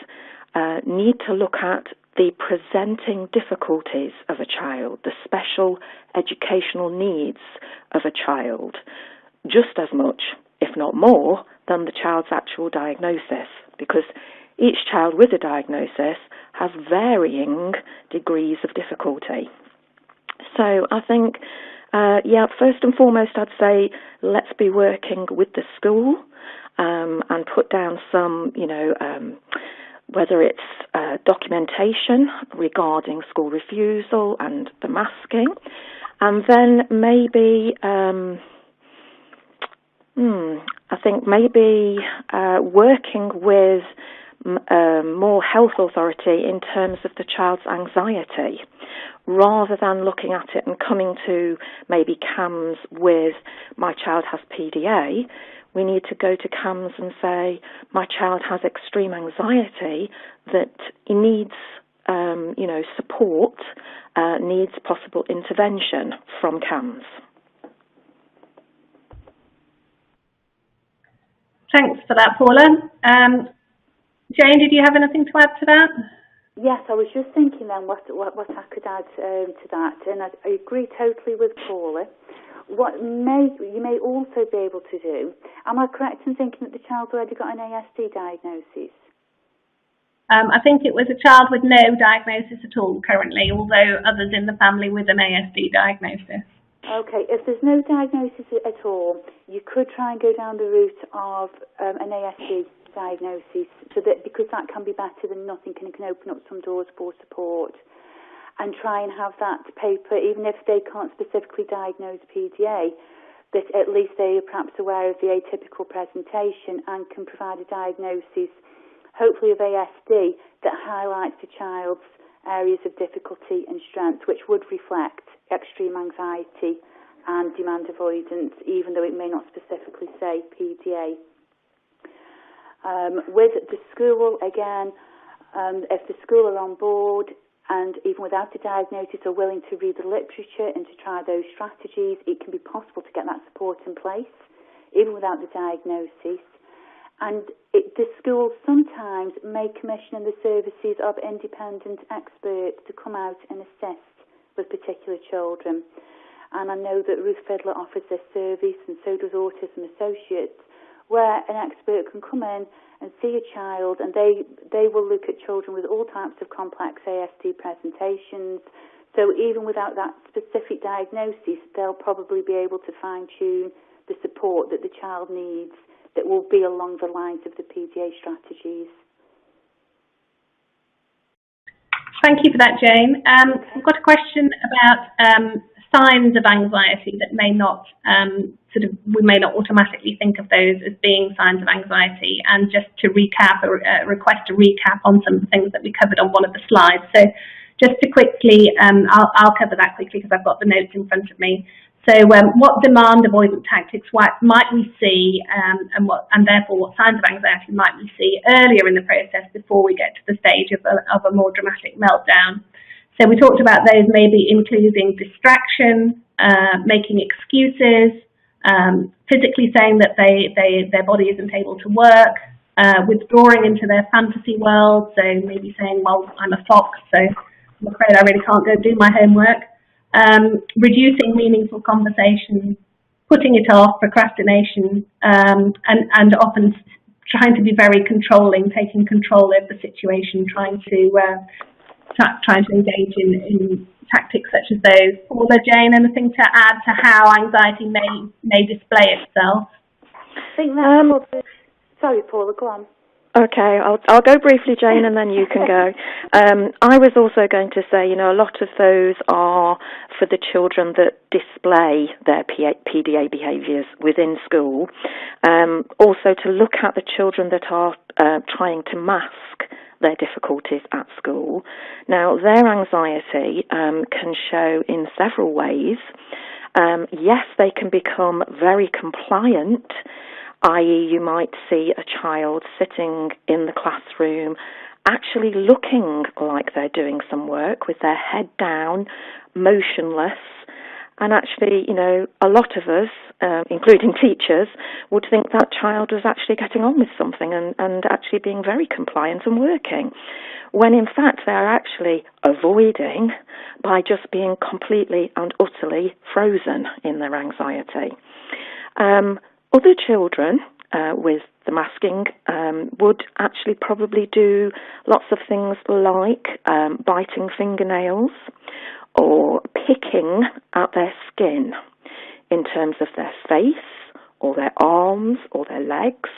Speaker 4: need to look at the presenting difficulties of a child, the special educational needs of a child, just as much, if not more, than the child's actual diagnosis, because each child with a diagnosis has varying degrees of difficulty. So I think, first and foremost, I'd say let's be working with the school and put down some, whether it's documentation regarding school refusal and the masking, and then maybe, I think maybe working with more health authority in terms of the child's anxiety, rather than looking at it and coming to maybe CAMS with my child has PDA. We need to go to CAMS and say my child has extreme anxiety that he needs support, needs possible intervention from CAMS.
Speaker 1: Thanks for that, Paula. Jane, did you have anything to add to that?
Speaker 3: Yes, I was just thinking then what I could add to that, and I agree totally with Paula. What you may also be able to do, am I correct in thinking that the child's already got an ASD diagnosis?
Speaker 1: I think it was a child with no diagnosis at all currently, although others in the family with an ASD diagnosis.
Speaker 3: Okay, if there's no diagnosis at all, you could try and go down the route of an ASD diagnosis, so that, because that can be better than nothing, and it can open up some doors for support, and try and have that paper, even if they can't specifically diagnose PDA, that at least they are perhaps aware of the atypical presentation and can provide a diagnosis, hopefully of ASD, that highlights the child's areas of difficulty and strength, which would reflect extreme anxiety and demand avoidance, even though it may not specifically say PDA. With the school, again, if the school are on board and even without a diagnosis are willing to read the literature and to try those strategies, it can be possible to get that support in place, even without the diagnosis. And the schools sometimes may commission the services of independent experts to come out and assist with particular children. And I know that Ruth Fiddler offers this service, and so does Autism Associates, where an expert can come in and see a child, and they will look at children with all types of complex ASD presentations. So even without that specific diagnosis, they'll probably be able to fine-tune the support that the child needs that will be along the lines of the PDA strategies.
Speaker 1: Thank you for that, Jane. We've got a question about signs of anxiety that may not we may not automatically think of those as being signs of anxiety. And just to recap, request a recap on some of the things that we covered on one of the slides. So just to quickly, I'll cover that quickly because I've got the notes in front of me. So what demand avoidant tactics might we see, and therefore what signs of anxiety might we see earlier in the process before we get to the stage of a more dramatic meltdown? So we talked about those maybe including distraction, making excuses, physically saying that their body isn't able to work, withdrawing into their fantasy world, so maybe saying, well, I'm a fox, so I'm afraid I really can't go do my homework, reducing meaningful conversations, putting it off, procrastination, and often trying to be very controlling, taking control of the situation, trying to engage in tactics such as those. Paula, Jane, anything to add to how anxiety may display itself?
Speaker 3: I think that's sorry, Paula, go on.
Speaker 4: Okay, I'll go briefly, Jane, and then you can go. I was also going to say, a lot of those are for the children that display their PDA behaviours within school. Also to look at the children that are trying to mask their difficulties at school. Now, their anxiety can show in several ways. Yes, they can become very compliant, i.e. you might see a child sitting in the classroom actually looking like they're doing some work with their head down, motionless. And actually, a lot of us including teachers, would think that child was actually getting on with something and actually being very compliant and working, when in fact they are actually avoiding by just being completely and utterly frozen in their anxiety. Other children with the masking would actually probably do lots of things like biting fingernails or picking at their skin in terms of their face or their arms or their legs.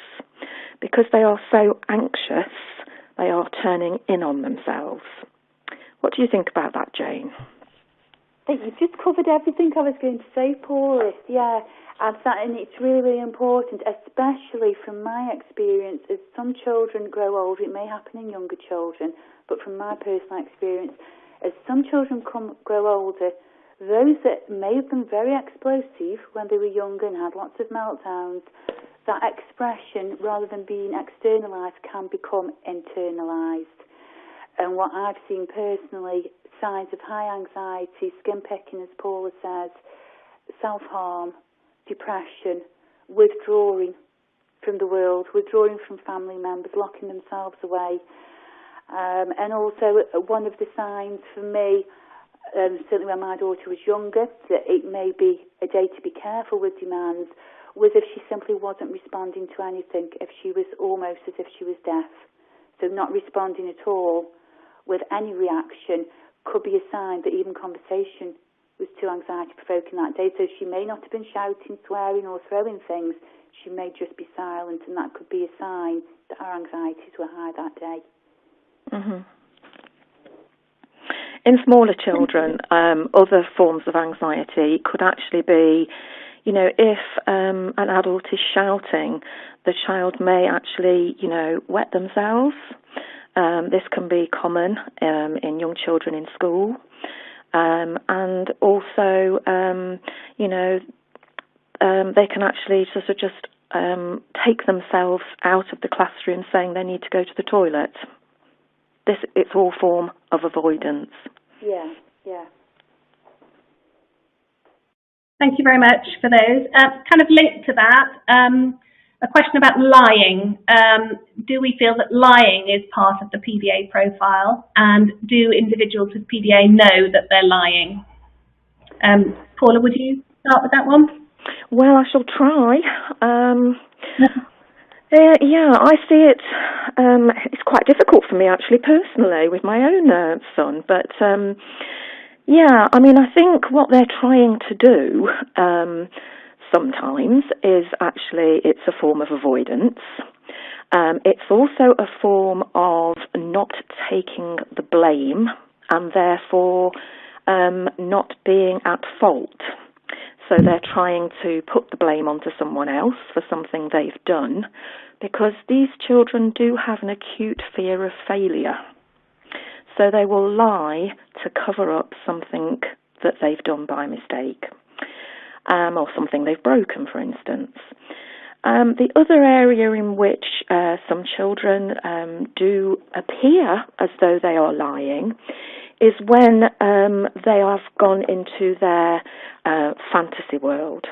Speaker 4: Because they are so anxious, they are turning in on themselves. What do you think about that, Jane?
Speaker 3: I think you've just covered everything I was going to say, Paula. Yeah, and it's really, really important, especially from my experience. As some children grow older, it may happen in younger children, but from my personal experience, as some children grow older, those that may have been very explosive when they were younger and had lots of meltdowns, that expression, rather than being externalised, can become internalised. And what I've seen personally, signs of high anxiety, skin picking, as Paula says, self-harm, depression, withdrawing from the world, withdrawing from family members, locking themselves away. And also one of the signs for me, certainly when my daughter was younger, that it may be a day to be careful with demands, was if she simply wasn't responding to anything, if she was almost as if she was deaf. So not responding at all with any reaction could be a sign that even conversation was too anxiety-provoking that day. So she may not have been shouting, swearing or throwing things. She may just be silent, and that could be a sign that her anxieties were high that day. Mm-hmm.
Speaker 4: In smaller children, other forms of anxiety could actually be, if an adult is shouting, the child may actually, wet themselves. This can be common in young children in school. And also, they can actually sort of just take themselves out of the classroom saying they need to go to the toilet. It's all form of avoidance.
Speaker 3: Yeah, yeah.
Speaker 1: Thank you very much for those. Kind of linked to that, a question about lying. Do we feel that lying is part of the PDA profile, and do individuals with PDA know that they're lying? Paula, would you start with that one?
Speaker 4: Well, I shall try. Yeah, I see it. It's quite difficult for me, actually, personally, with my own son. But, I think what they're trying to do sometimes is actually, it's a form of avoidance. It's also a form of not taking the blame and therefore not being at fault. So they're trying to put the blame onto someone else for something they've done, because these children do have an acute fear of failure. So they will lie to cover up something that they've done by mistake, or something they've broken, for instance. The other area in which some children do appear as though they are lying is when they have gone into their fantasy world.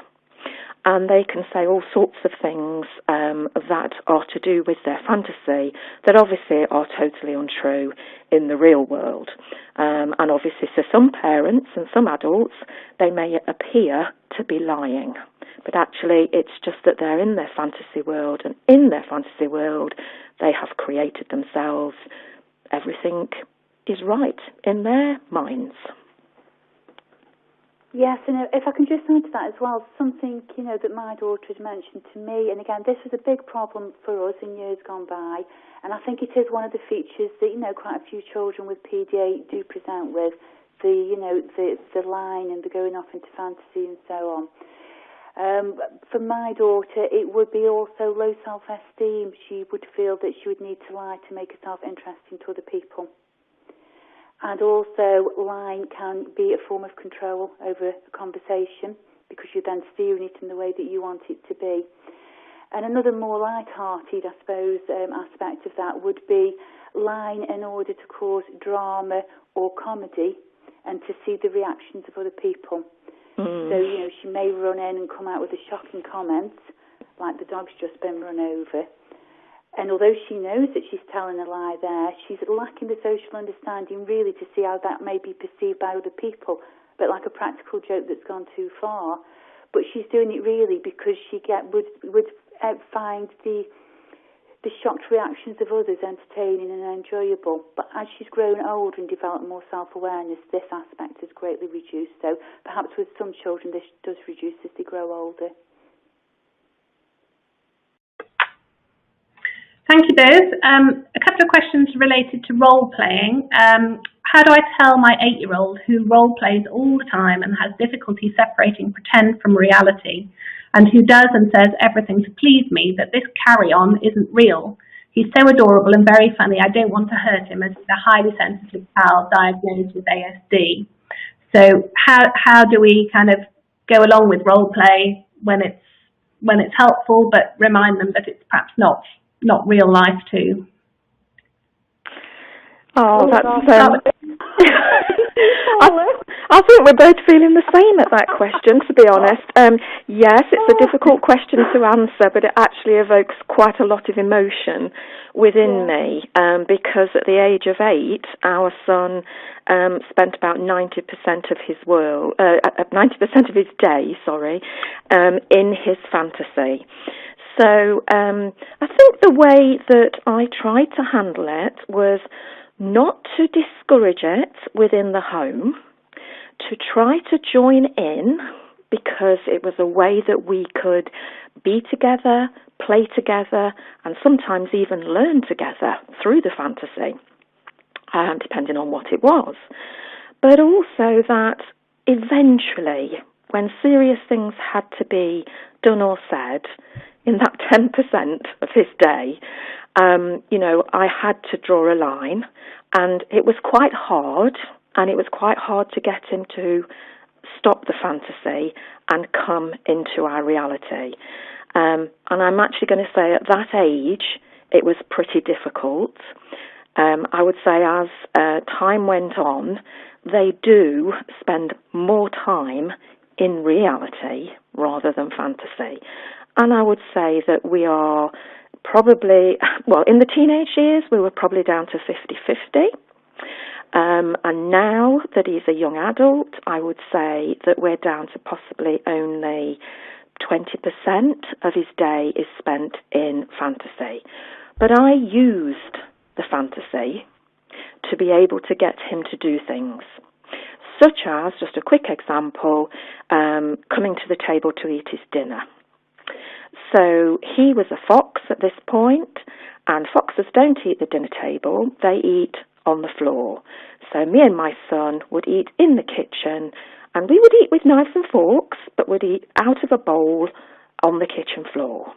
Speaker 4: And they can say all sorts of things that are to do with their fantasy that obviously are totally untrue in the real world. And obviously, so some parents and some adults, they may appear to be lying. But actually, it's just that they're in their fantasy world. And in their fantasy world, they have created themselves. Everything is right in their minds.
Speaker 3: Yes, and if I can just add to that as well, something, that my daughter had mentioned to me, and again, this was a big problem for us in years gone by, and I think it is one of the features that, quite a few children with PDA do present with, the line and the going off into fantasy and so on. For my daughter, it would be also low self-esteem. She would feel that she would need to lie to make herself interesting to other people. And also, lying can be a form of control over a conversation, because you're then steering it in the way that you want it to be. And another more light-hearted, I suppose, aspect of that would be lying in order to cause drama or comedy and to see the reactions of other people. So, you know, she may run in and come out with a shocking comment, like the dog's just been run over. And although she knows that she's telling a lie there, she's lacking the social understanding really to see how that may be perceived by other people, but like a practical joke that's gone too far. But she's doing it really because she would find the shocked reactions of others entertaining and enjoyable. But as she's grown older and developed more self-awareness, this aspect has greatly reduced. So perhaps with some children this does reduce as they grow older.
Speaker 1: Thank you both. A couple of questions related to role-playing. How do I tell my 8-year-old who role-plays all the time and has difficulty separating pretend from reality, and who does and says everything to please me, that this carry-on isn't real? He's so adorable and very funny, I don't want to hurt him, as he's a highly sensitive child diagnosed with ASD. So how do we kind of go along with role-play when it's helpful, but remind them that it's perhaps not real life too?
Speaker 4: Oh, that's I think we're both feeling the same at that question, to be honest. Yes, it's a difficult question to answer, but it actually evokes quite a lot of emotion within me, because at the age of 8, our son spent about 90% of his 90% of his day, in his fantasy. So I think the way that I tried to handle it was not to discourage it within the home, to try to join in, because it was a way that we could be together, play together, and sometimes even learn together through the fantasy, depending on what it was. But also that eventually, when serious things had to be done or said, in that 10% of his day, I had to draw a line, and it was quite hard, to get him to stop the fantasy and come into our reality. And I'm actually going to say at that age, it was pretty difficult. I would say as time went on, they do spend more time in reality rather than fantasy. And I would say that we are probably, in the teenage years, we were probably down to 50-50. And now that he's a young adult, I would say that we're down to possibly only 20% of his day is spent in fantasy. But I used the fantasy to be able to get him to do things, such as, just a quick example, coming to the table to eat his dinner. So he was a fox at this point, and foxes don't eat the dinner table, they eat on the floor. So me and my son would eat in the kitchen, and we would eat with knives and forks, but would eat out of a bowl on the kitchen floor.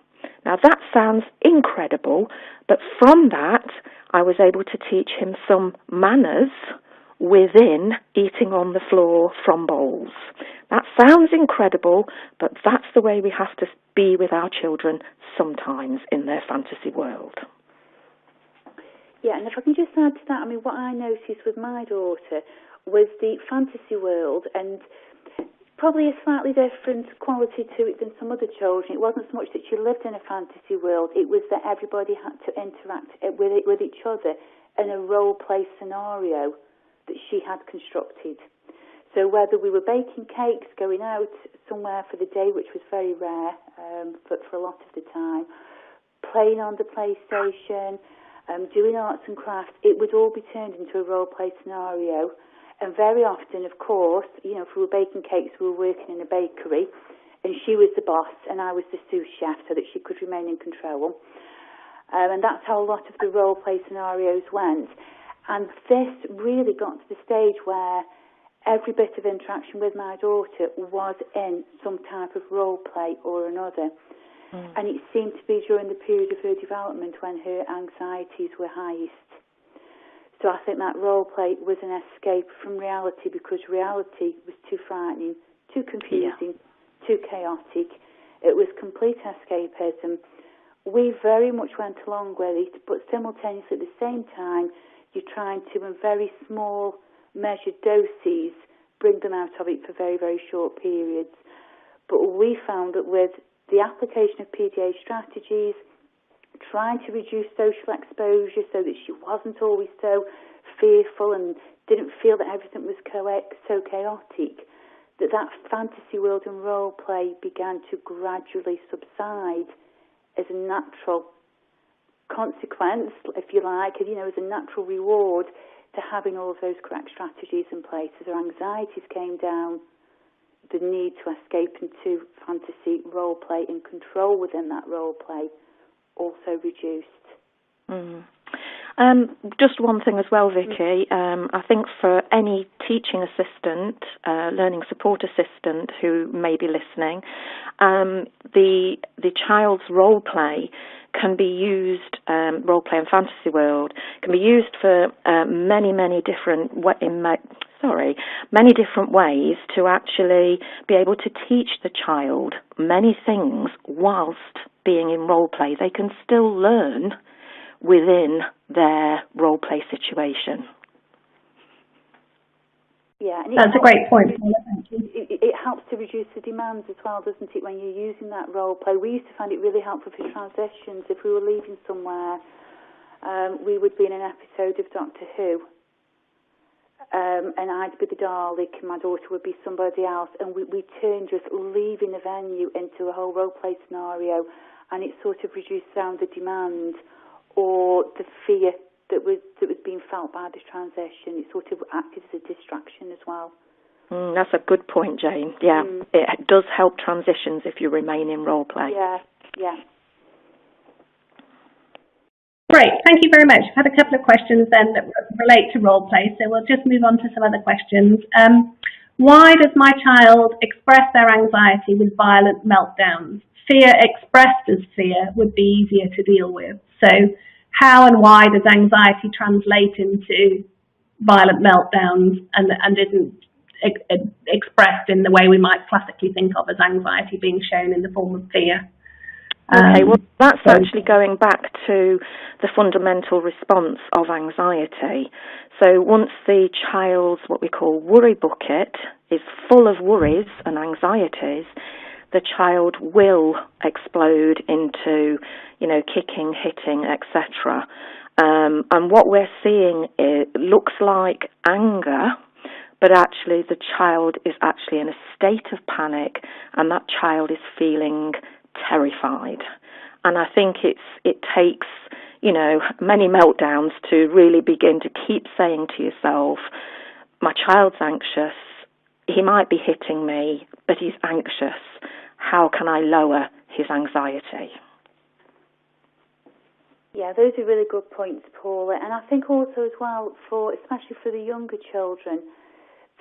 Speaker 4: Now that sounds incredible, but from that I was able to teach him some manners within eating on the floor from bowls. That sounds incredible, but that's the way we have to be with our children sometimes in their fantasy world.
Speaker 3: Yeah, and if I can just add to that, what I noticed with my daughter was the fantasy world, and probably a slightly different quality to it than some other children. It wasn't so much that she lived in a fantasy world, it was that everybody had to interact with each other in a role-play scenario that she had constructed. So whether we were baking cakes, going out somewhere for the day, which was very rare for a lot of the time, playing on the PlayStation, doing arts and crafts, it would all be turned into a role-play scenario. And very often, of course, if we were baking cakes, we were working in a bakery, and she was the boss and I was the sous chef, so that she could remain in control. And that's how a lot of the role-play scenarios went. And this really got to the stage where every bit of interaction with my daughter was in some type of role-play or another. And it seemed to be during the period of her development when her anxieties were highest. So I think that role play was an escape from reality, because reality was too frightening, too confusing, too chaotic. It was complete escapism. We very much went along with it, but simultaneously at the same time, you're trying to, in very small, measured doses, bring them out of it for very, very short periods. But we found that with the application of PDA strategies, trying to reduce social exposure so that she wasn't always so fearful and didn't feel that everything was so chaotic, that fantasy world and role play began to gradually subside as a natural consequence, if you like, as a natural reward to having all of those correct strategies in place. As her anxieties came down, the need to escape into fantasy role play and control within that role play also reduced.
Speaker 4: Mm. Just one thing as well, Vicky. I think for any teaching assistant, learning support assistant who may be listening, the child's role play can be used, role play in fantasy world, can be used for many different ways to actually be able to teach the child many things whilst being in role play. They can still learn within their role play situation.
Speaker 3: Yeah, and
Speaker 1: that's a great point.
Speaker 3: It helps to reduce the demands as well, doesn't it, when you're using that role play? We used to find it really helpful for transitions. If we were leaving somewhere, we would be in an episode of Doctor Who, and I'd be the Dalek and my daughter would be somebody else, and we turned just leaving the venue into a whole role play scenario, and it sort of reduced down the demand or the fear that was being felt by this transition. It sort of acted as a distraction as well.
Speaker 4: That's a good point, Jane. Yeah, It does help transitions if you remain in role play.
Speaker 3: Yeah.
Speaker 1: Great, thank you very much. I've had a couple of questions then that relate to role play, so we'll just move on to some other questions. Why does my child express their anxiety with violent meltdowns? Fear expressed as fear would be easier to deal with. So how and why does anxiety translate into violent meltdowns and isn't expressed in the way we might classically think of as anxiety being shown in the form of fear?
Speaker 4: Okay, well, that's actually going back to the fundamental response of anxiety. So once the child's, what we call worry bucket, is full of worries and anxieties, the child will explode into, kicking, hitting, etc. And what we're seeing looks like anger, but actually the child is actually in a state of panic, and that child is feeling terrified. And I think it takes, many meltdowns to really begin to keep saying to yourself, my child's anxious, he might be hitting me, but he's anxious. How can I lower his anxiety?
Speaker 3: Yeah, those are really good points, Paula. And I think also as well, especially for the younger children,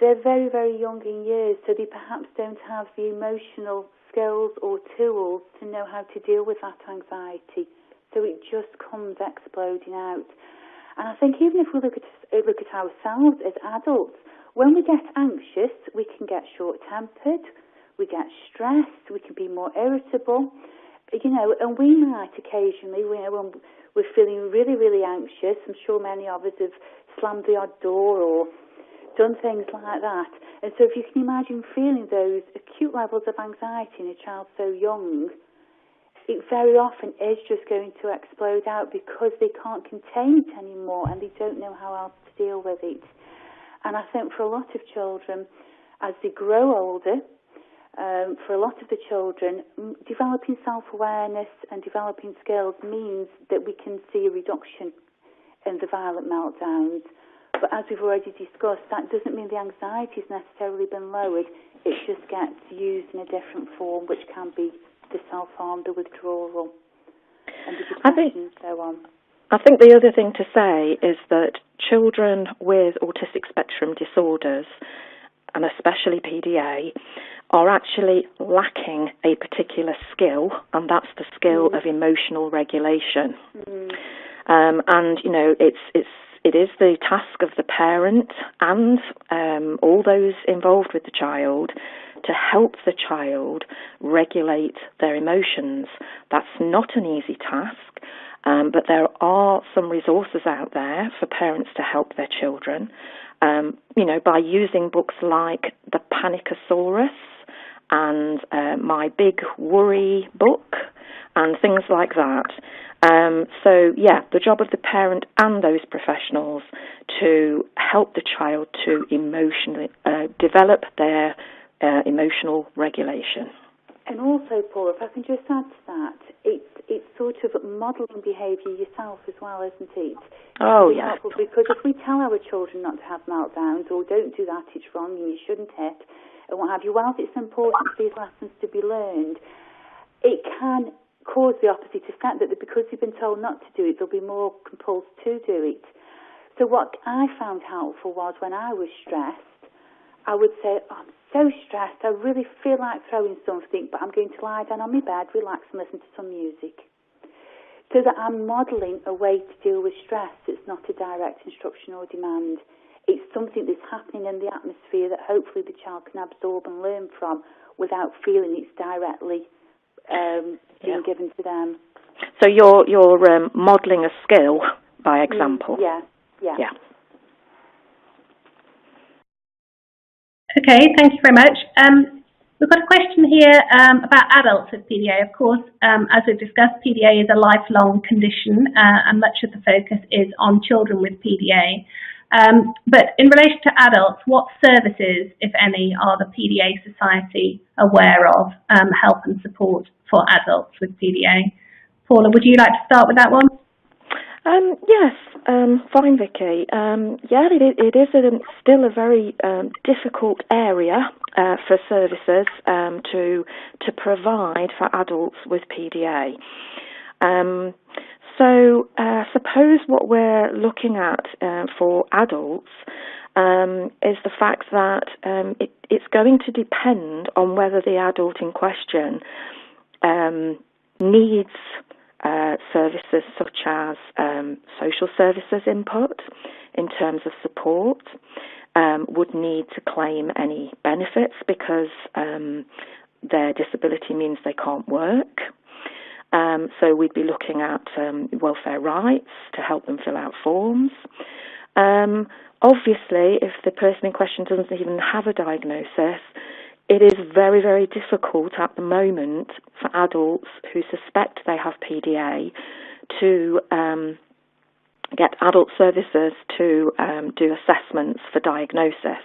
Speaker 3: they're very, very young in years, so they perhaps don't have the emotional skills or tools to know how to deal with that anxiety. So it just comes exploding out. And I think even if we look at ourselves as adults, when we get anxious, we can get short-tempered, we get stressed, we can be more irritable, and we might occasionally, when we're feeling really, really anxious, I'm sure many of us have slammed the odd door or done things like that. And so if you can imagine feeling those acute levels of anxiety in a child so young, it very often is just going to explode out because they can't contain it anymore and they don't know how else to deal with it. And I think for a lot of children, as they grow older, for a lot of the children, developing self-awareness and developing skills means that we can see a reduction in the violent meltdowns. But as we've already discussed, that doesn't mean the anxiety has necessarily been lowered. It just gets used in a different form, which can be the self-harm, the withdrawal, and the depression and so on.
Speaker 4: I think the other thing to say is that children with autistic spectrum disorders, and especially PDA, are actually lacking a particular skill, and that's the skill of emotional regulation. And, it is the task of the parent and all those involved with the child to help the child regulate their emotions. That's not an easy task, but there are some resources out there for parents to help their children, by using books like The Panicosaurus and My Big Worry book and things like that. The job of the parent and those professionals to help the child to emotionally develop their emotional regulation.
Speaker 3: And also, Paul, if I can just add to that, it's sort of modelling behaviour yourself as well, isn't it?
Speaker 4: Oh, yeah.
Speaker 3: Because if we tell our children not to have meltdowns or don't do that, it's wrong and you shouldn't hit, and what have you, whilst it's important for these lessons to be learned, it can cause the opposite effect, that because they've been told not to do it, they'll be more compelled to do it. So what I found helpful was when I was stressed, I would say, I'm so stressed, I really feel like throwing something, but I'm going to lie down on my bed, relax and listen to some music. So that I'm modelling a way to deal with stress. It's not a direct instruction or demand. It's something that's happening in the atmosphere that hopefully the child can absorb and learn from without feeling it's directly being given to them.
Speaker 4: So you're modelling a skill by example.
Speaker 3: Yeah.
Speaker 1: Okay, thank you very much. We've got a question here about adults with PDA. Of course, as we've discussed, PDA is a lifelong condition and much of the focus is on children with PDA. But in relation to adults, what services, if any, are the PDA Society aware of, help and support for adults with PDA? Paula, would you like to start with that one?
Speaker 4: Yes, fine, Vicky. It is still a very difficult area for services to provide for adults with PDA. Suppose what we're looking at for adults is the fact that it's going to depend on whether the adult in question needs services such as social services input in terms of support, would need to claim any benefits because their disability means they can't work. So we'd be looking at welfare rights to help them fill out forms. Obviously, if the person in question doesn't even have a diagnosis, it is very, very difficult at the moment for adults who suspect they have PDA to get adult services to do assessments for diagnosis.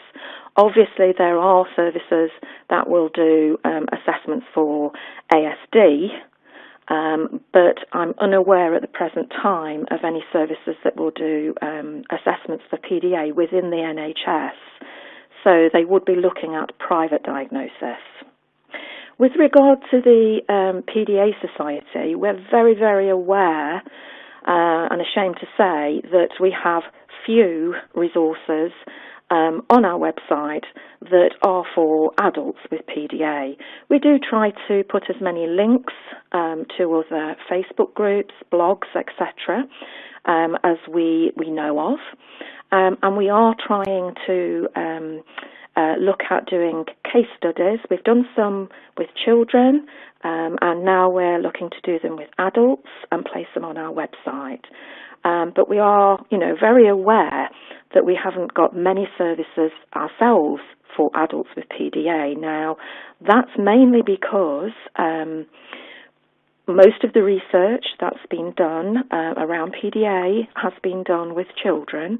Speaker 4: Obviously, there are services that will do assessments for ASD, but I'm unaware at the present time of any services that will do assessments for PDA within the NHS. So they would be looking at private diagnosis. With regard to the PDA Society, we're very, very aware and ashamed to say that we have few resources on our website that are for adults with PDA. We do try to put as many links to other Facebook groups, blogs, etc., as we know of. And we are trying to look at doing case studies. We've done some with children, and now we're looking to do them with adults and place them on our website. But we are, very aware that we haven't got many services ourselves for adults with PDA. Now, that's mainly because most of the research that's been done around PDA has been done with children,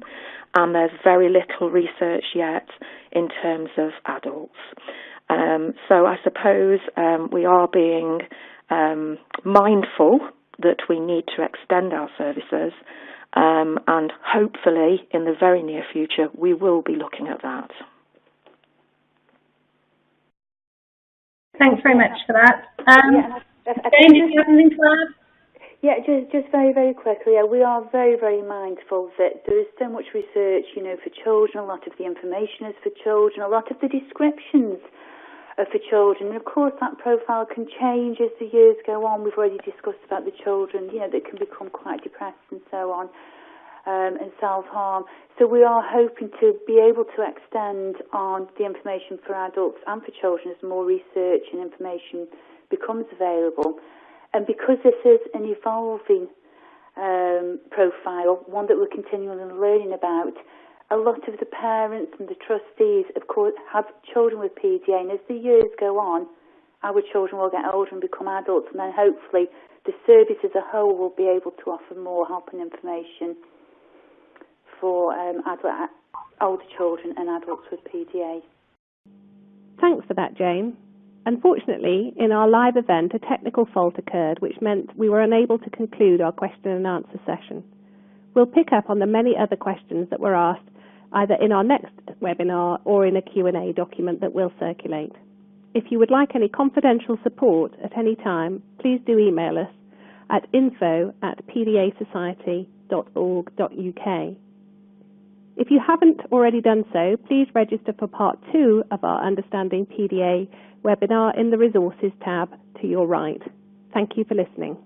Speaker 4: and there's very little research yet in terms of adults. So I suppose we are being mindful that we need to extend our services, and hopefully in the very near future we will be looking at that.
Speaker 1: Thanks very much for that. Jane, did you have anything to add?
Speaker 3: Yeah, just very, very quickly. We are very, very mindful that there is so much research, for children. A lot of the information is for children. A lot of the descriptions are for children. And of course, that profile can change as the years go on. We've already discussed about the children, that can become quite depressed and so on, and self-harm. So we are hoping to be able to extend on the information for adults and for children as more research and information becomes available. And because this is an evolving profile, one that we're continually learning about. A lot of the parents and the trustees, of course, have children with PDA, and as the years go on, our children will get older and become adults, and then hopefully the service as a whole will be able to offer more help and information for older children and adults with PDA.
Speaker 2: Thanks for that, Jane. Unfortunately, in our live event, a technical fault occurred, which meant we were unable to conclude our question and answer session. We'll pick up on the many other questions that were asked either in our next webinar or in a Q&A document that we'll circulate. If you would like any confidential support at any time, please do email us at info@pdasociety.org.uk. If you haven't already done so, please register for Part 2 of our Understanding PDA webinar in the Resources tab to your right. Thank you for listening.